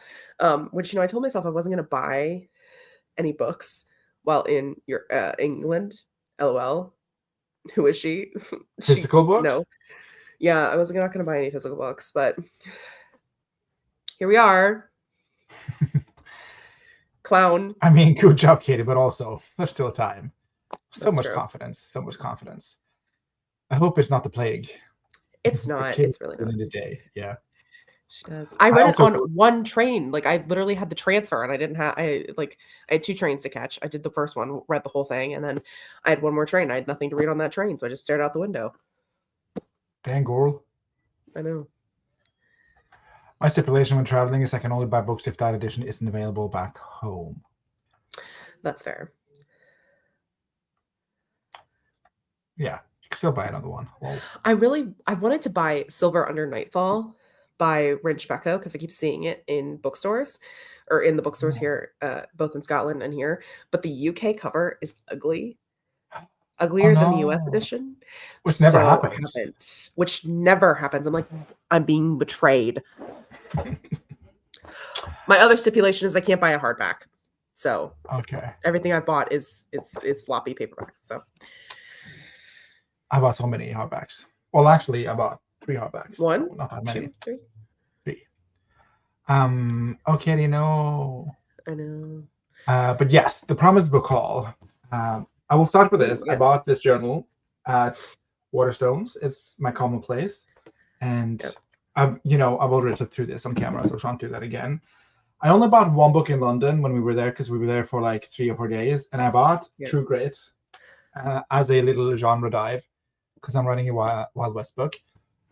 Speaker 4: which I told myself I wasn't going to buy any books while in England. LOL. Who is she?
Speaker 1: Physical books?
Speaker 4: No. Yeah, I wasn't not going to buy any physical books, but here we are. Clown.
Speaker 1: I mean, good job, Katie, but also there's still time. So much confidence. So much confidence. I hope it's not the plague.
Speaker 4: It's not. It's really not.
Speaker 1: In the day. Yeah.
Speaker 4: She does. I read it on one train. Like I literally had the transfer and I didn't have I had 2 trains to catch. I did the first one, read the whole thing, and then I had one more train. I had nothing to read on that train, so I just stared out the window.
Speaker 1: Dang girl.
Speaker 4: I know.
Speaker 1: My stipulation when traveling is I can only buy books if that edition isn't available back home.
Speaker 4: That's fair.
Speaker 1: Yeah, you can still buy another one. Well,
Speaker 4: I wanted to buy Silver Under Nightfall by Rinch Becco because I keep seeing it in bookstores or in the bookstores here, both in Scotland and here. But the UK cover is ugly. Uglier than the US edition.
Speaker 1: Which never happens.
Speaker 4: Which never happens. I'm like, I'm being betrayed. My other stipulation is I can't buy a hardback. So
Speaker 1: okay.
Speaker 4: Everything I bought is floppy paperbacks. So
Speaker 1: I bought so many hardbacks. Well, actually, I bought 3 hardbacks.
Speaker 4: One,
Speaker 1: so not that many.
Speaker 4: 2, 3.
Speaker 1: Okay, no.
Speaker 4: I know.
Speaker 1: But yes, The Promised Book Haul. I will start with this.
Speaker 4: Yes.
Speaker 1: I bought this journal at Waterstones. It's my commonplace. And I've already flipped through this on camera, so I shan't do that again. I only bought one book in London when we were there because we were there for like 3 or 4 days. And I bought True Grit as a little genre dive because I'm writing a Wild West book.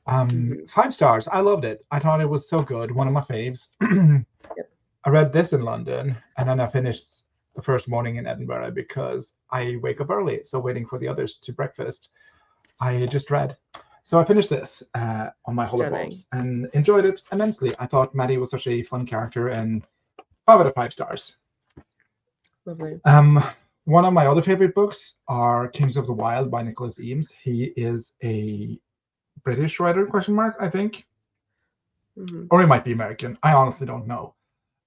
Speaker 1: 5 stars. I loved it. I thought it was so good. One of my faves. I read this in London, and then I finished the first morning in Edinburgh because I wake up early. So waiting for the others to breakfast, I just read. So I finished this on my holidays and enjoyed it immensely. I thought Maddie was such a fun character, and 5 out of 5 stars.
Speaker 4: Lovely.
Speaker 1: One of my other favorite books are Kings of the Wild by Nicholas Eames. He is a British writer, I think. Or he might be American. I honestly don't know.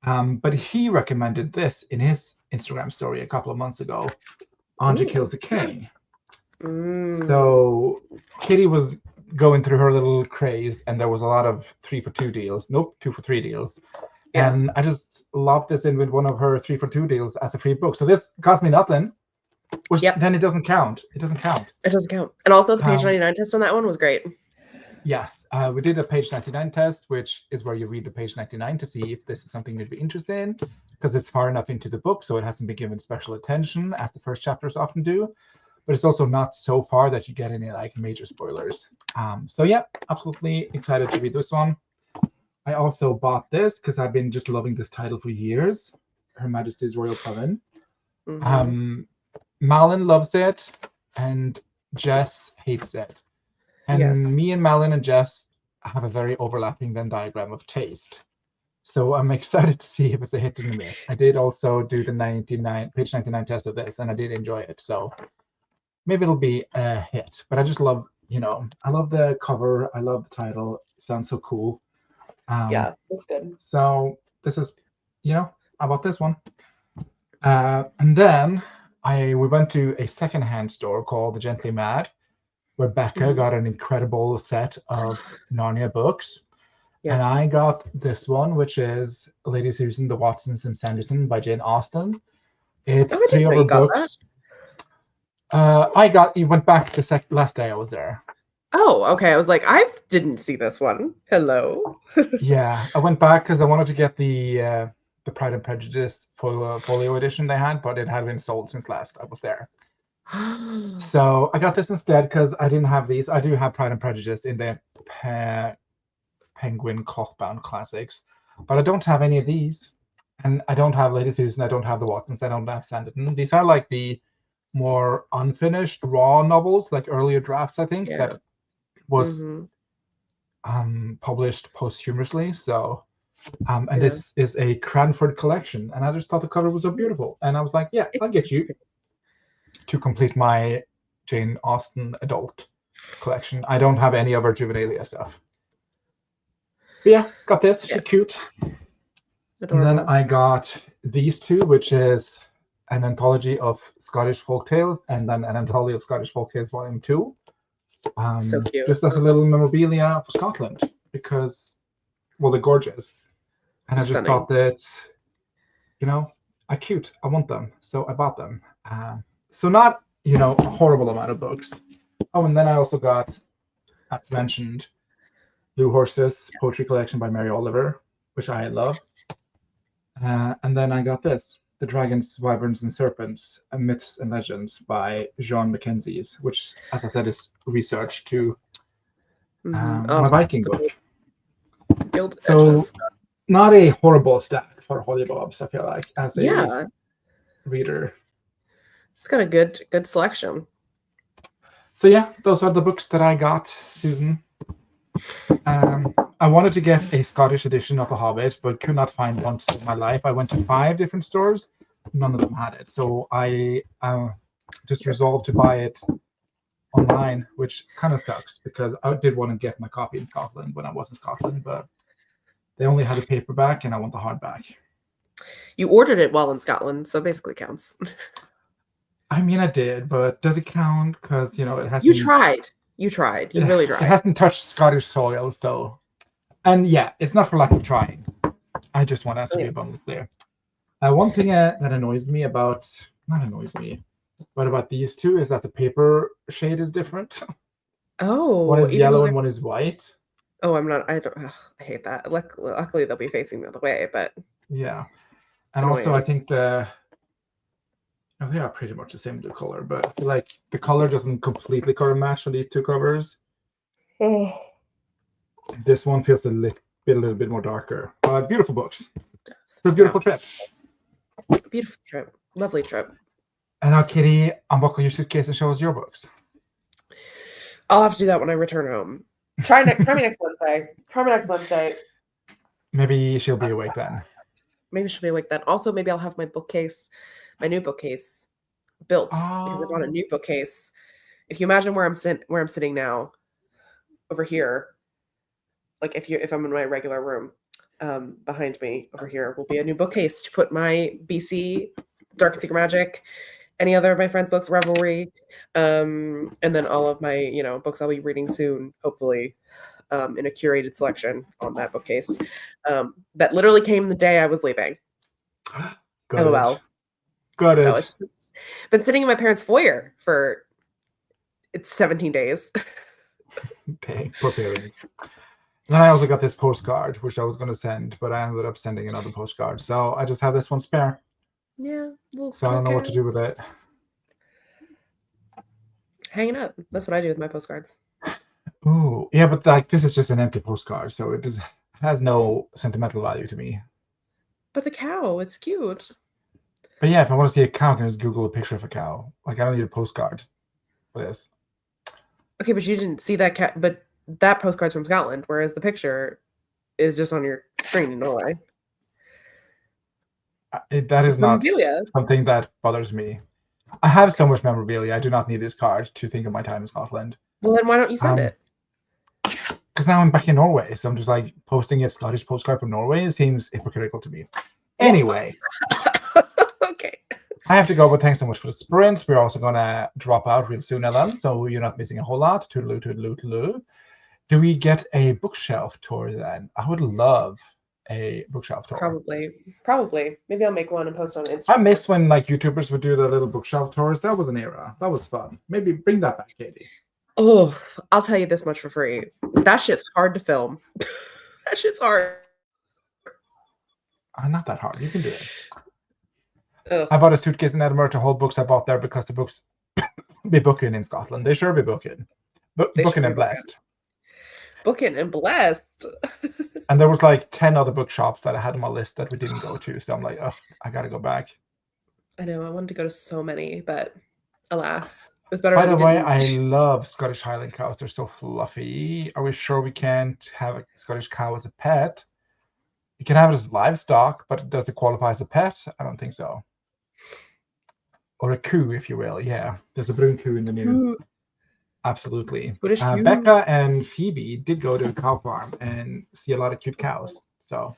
Speaker 1: But he recommended this in his Instagram story a couple of months ago. Anja Kills a King. So Katie was going through her little craze, and there was a lot of 3 for 2 deals. Nope, 2 for 3 deals. Yeah. And I just lobbed this in with one of her 3 for 2 deals as a free book. So this cost me nothing, which then it doesn't count. It doesn't count.
Speaker 4: It doesn't count. And also the page 99 test on that one was great.
Speaker 1: Yes, we did a page 99 test, which is where you read the page 99 to see if this is something you'd be interested in, because it's far enough into the book, so it hasn't been given special attention, as the first chapters often do. But it's also not so far that you get any like major spoilers. So yeah, absolutely excited to read this one. I also bought this because I've been just loving this title for years, Her Majesty's Royal Coven. Malin loves it, and Jess hates it. And me and Malin and Jess have a very overlapping Venn diagram of taste. So I'm excited to see if it's a hit or a miss. I did also do the page 99 test of this, and I did enjoy it. So maybe it'll be a hit. But I just love, I love the cover. I love the title. It sounds so cool.
Speaker 4: Yeah, that's good.
Speaker 1: So this is, I bought this one. And then we went to a secondhand store called The Gently Mad, where Becca got an incredible set of Narnia books. And I got this one, which is Lady Susan, the Watsons, and Sanditon by Jane Austen. It's 3 of her books. You went back the last day I was there.
Speaker 4: Oh, okay. I was like, I didn't see this one. Hello.
Speaker 1: Yeah, I went back because I wanted to get the Pride and Prejudice folio edition they had, but it had been sold since last I was there. So I got this instead because I didn't have these. I do have Pride and Prejudice in the Penguin cloth-bound classics, but I don't have any of these. And I don't have Lady Susan. I don't have the Watsons. I don't have Sanditon. These are like the more unfinished raw novels, like earlier drafts, I think, that was published posthumously. So and this is a Cranford collection, and I just thought the cover was so beautiful, and I was like, I'll get you to complete my Jane Austen adult collection. I don't have any of her juvenilia stuff. But yeah, got this. She's cute. Adorable. And then I got these 2, which is an anthology of Scottish folktales, and then an anthology of Scottish folktales volume 2.
Speaker 4: So cute.
Speaker 1: Just as a little memorabilia for Scotland, because, well, they're gorgeous. And I just thought that, are cute. I want them. So I bought them. So not, a horrible amount of books. Oh, and then I also got, as mentioned, Blue Horses Poetry Collection by Mary Oliver, which I love. And then I got this, The Dragons, Wyverns, and Serpents, Myths and Legends by Jean Mackenzie's, which, as I said, is research to My Viking book.
Speaker 4: Guild
Speaker 1: So
Speaker 4: Edges.
Speaker 1: not a horrible stack for Holly Bobs, I feel like, as a
Speaker 4: Yeah,
Speaker 1: reader.
Speaker 4: it's got a good selection.
Speaker 1: So yeah, those are the books that I got, Susan. I wanted to get a Scottish edition of The Hobbit, but could not find one to save my life. I went to 5 different stores. None of them had it. So I just resolved to buy it online, which kind of sucks because I did want to get my copy in Scotland when I was in Scotland, but they only had a paperback and I want the hardback.
Speaker 4: You ordered it while in Scotland, so it basically counts.
Speaker 1: I mean, I did, but does it count? Because, it hasn't...
Speaker 4: You tried. You really tried.
Speaker 1: It hasn't touched Scottish soil, so... And yeah, it's not for lack of trying. I just want that to be abundantly clear. One thing that annoys me about... Not annoys me, but about these two is that the paper shade is different.
Speaker 4: Oh.
Speaker 1: One is yellow and one is white.
Speaker 4: Oh, I hate that. Luckily, they'll be facing the other way, but...
Speaker 1: Yeah. And annoying. Also, I think they are pretty much the same color, but I feel like the color doesn't completely color match on these two covers.
Speaker 4: Oh.
Speaker 1: This one feels a little bit more darker. But beautiful books. It's a beautiful trip.
Speaker 4: Beautiful trip. Lovely trip.
Speaker 1: And now, Kitty, unbuckle your suitcase and show us your books.
Speaker 4: I'll have to do that when I return home. Try me next Wednesday. Try me next Wednesday.
Speaker 1: Maybe she'll be awake then.
Speaker 4: Maybe she'll be awake then. Also, maybe I'll have my new bookcase built because I bought a new bookcase. If you imagine where I'm sitting now, over here, like if I'm in my regular room, behind me over here will be a new bookcase to put my BC, Dark and Secret Magic, any other of my friends' books, Revelry, and then all of my books I'll be reading soon, hopefully, in a curated selection on that bookcase. That literally came the day I was leaving. LOL.
Speaker 1: Got it.
Speaker 4: So it's been sitting in my parents' foyer for 17 days.
Speaker 1: Okay, poor parents. Then I also got this postcard, which I was going to send, but I ended up sending another postcard. So I just have this one spare.
Speaker 4: Yeah.
Speaker 1: So I don't know what to do with it.
Speaker 4: Hang it up. That's what I do with my postcards.
Speaker 1: Ooh, yeah, but like this is just an empty postcard, so it has no sentimental value to me.
Speaker 4: But the cow, it's cute.
Speaker 1: But yeah, if I want to see a cow, I can just Google a picture of a cow. Like I don't need a postcard for this.
Speaker 4: Okay, but you didn't see that cat. But that postcard's from Scotland, whereas the picture is just on your screen in Norway.
Speaker 1: That is not something that bothers me. I have so much memorabilia. I do not need this card to think of my time in Scotland.
Speaker 4: Well, then why don't you send it?
Speaker 1: Because now I'm back in Norway, so I'm just like posting a Scottish postcard from Norway. It seems hypocritical to me. Anyway.
Speaker 4: Okay.
Speaker 1: I have to go, but thanks so much for the sprints. We're also going to drop out real soon, Ellen, so you're not missing a whole lot. Toodaloo, toodaloo, toodaloo. Do we get a bookshelf tour then? I would love a bookshelf tour.
Speaker 4: Probably. Maybe I'll make one and post on Instagram.
Speaker 1: I miss when like YouTubers would do the little bookshelf tours. That was an era. That was fun. Maybe bring that back, Katie.
Speaker 4: Oh, I'll tell you this much for free. That shit's hard to film. That shit's hard.
Speaker 1: Not that hard. You can do it.
Speaker 4: Ugh.
Speaker 1: I bought a suitcase in Edinburgh to hold books I bought there because the books be booking in Scotland. They sure be booking. Booking and blessed.
Speaker 4: Booking and blessed.
Speaker 1: And there was like 10 other bookshops that I had on my list that we didn't go to. So I'm like, oh, I got to go back.
Speaker 4: I know. I wanted to go to so many, but alas. It was better.
Speaker 1: By the way, I love Scottish Highland cows. They're so fluffy. Are we sure we can't have a Scottish cow as a pet? You can have it as livestock, but does it qualify as a pet? I don't think so. Or a coo, if you will. Yeah, there's a brown coo in the new. Absolutely. Becca and Phoebe did go to a cow farm and see a lot of cute cows. So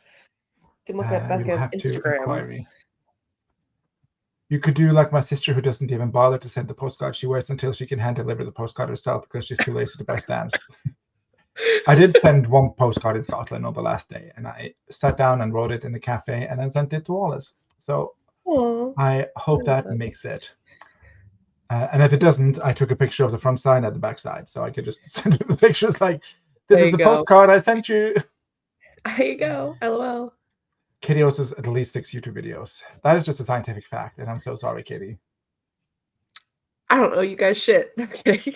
Speaker 4: you can look at Becca's Instagram.
Speaker 1: You could do like my sister, who doesn't even bother to send the postcard. She waits until she can hand deliver the postcard herself because she's too lazy to buy stamps. I did send one postcard in Scotland on the last day, and I sat down and wrote it in the cafe and then sent it to Wallace. So I hope that makes it. And if it doesn't, I took a picture of the front side and the back side, so I could just send her the pictures like, this is the postcard I sent you.
Speaker 4: There you go. LOL.
Speaker 1: Katie also has at least 6 YouTube videos. That is just a scientific fact, and I'm so sorry, Katie.
Speaker 4: I don't know you guys shit. I'm kidding.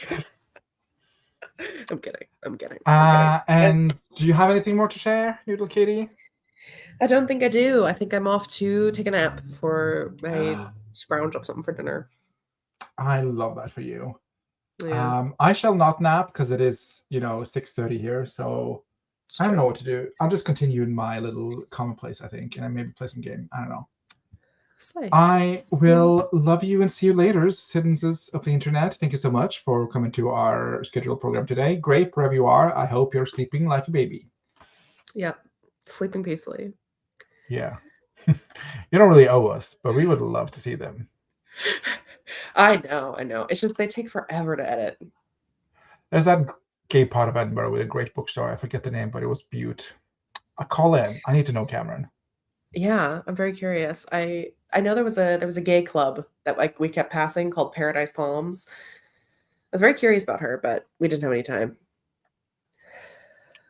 Speaker 4: I'm kidding. I'm kidding.
Speaker 1: And do you have anything more to share, Noodle Kitty?
Speaker 4: I don't think I do. I think I'm off to take a nap before I scrounge up something for dinner.
Speaker 1: I love that for you.
Speaker 4: Yeah.
Speaker 1: I shall not nap because it is, 6:30 here, so I don't know what to do. I'll just continue in my little commonplace, I think, and maybe play some game. I don't know.
Speaker 4: Slay.
Speaker 1: I will love you and see you later, citizens of the internet. Thank you so much for coming to our scheduled program today. Great, wherever you are. I hope you're sleeping like a baby.
Speaker 4: Yep. Sleeping peacefully.
Speaker 1: Yeah. You don't really owe us, but we would love to see them.
Speaker 4: I know. It's just they take forever to edit.
Speaker 1: There's that gay part of Edinburgh with a great bookstore. I forget the name, but it was beaut. I'll call in. I need to know Cameron.
Speaker 4: Yeah, I'm very curious. I know there was a gay club that like we kept passing called Paradise Palms. I was very curious about her, but we didn't have any time.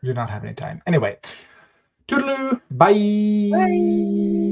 Speaker 1: We did not have any time. Anyway, toodaloo. Bye.
Speaker 4: Bye.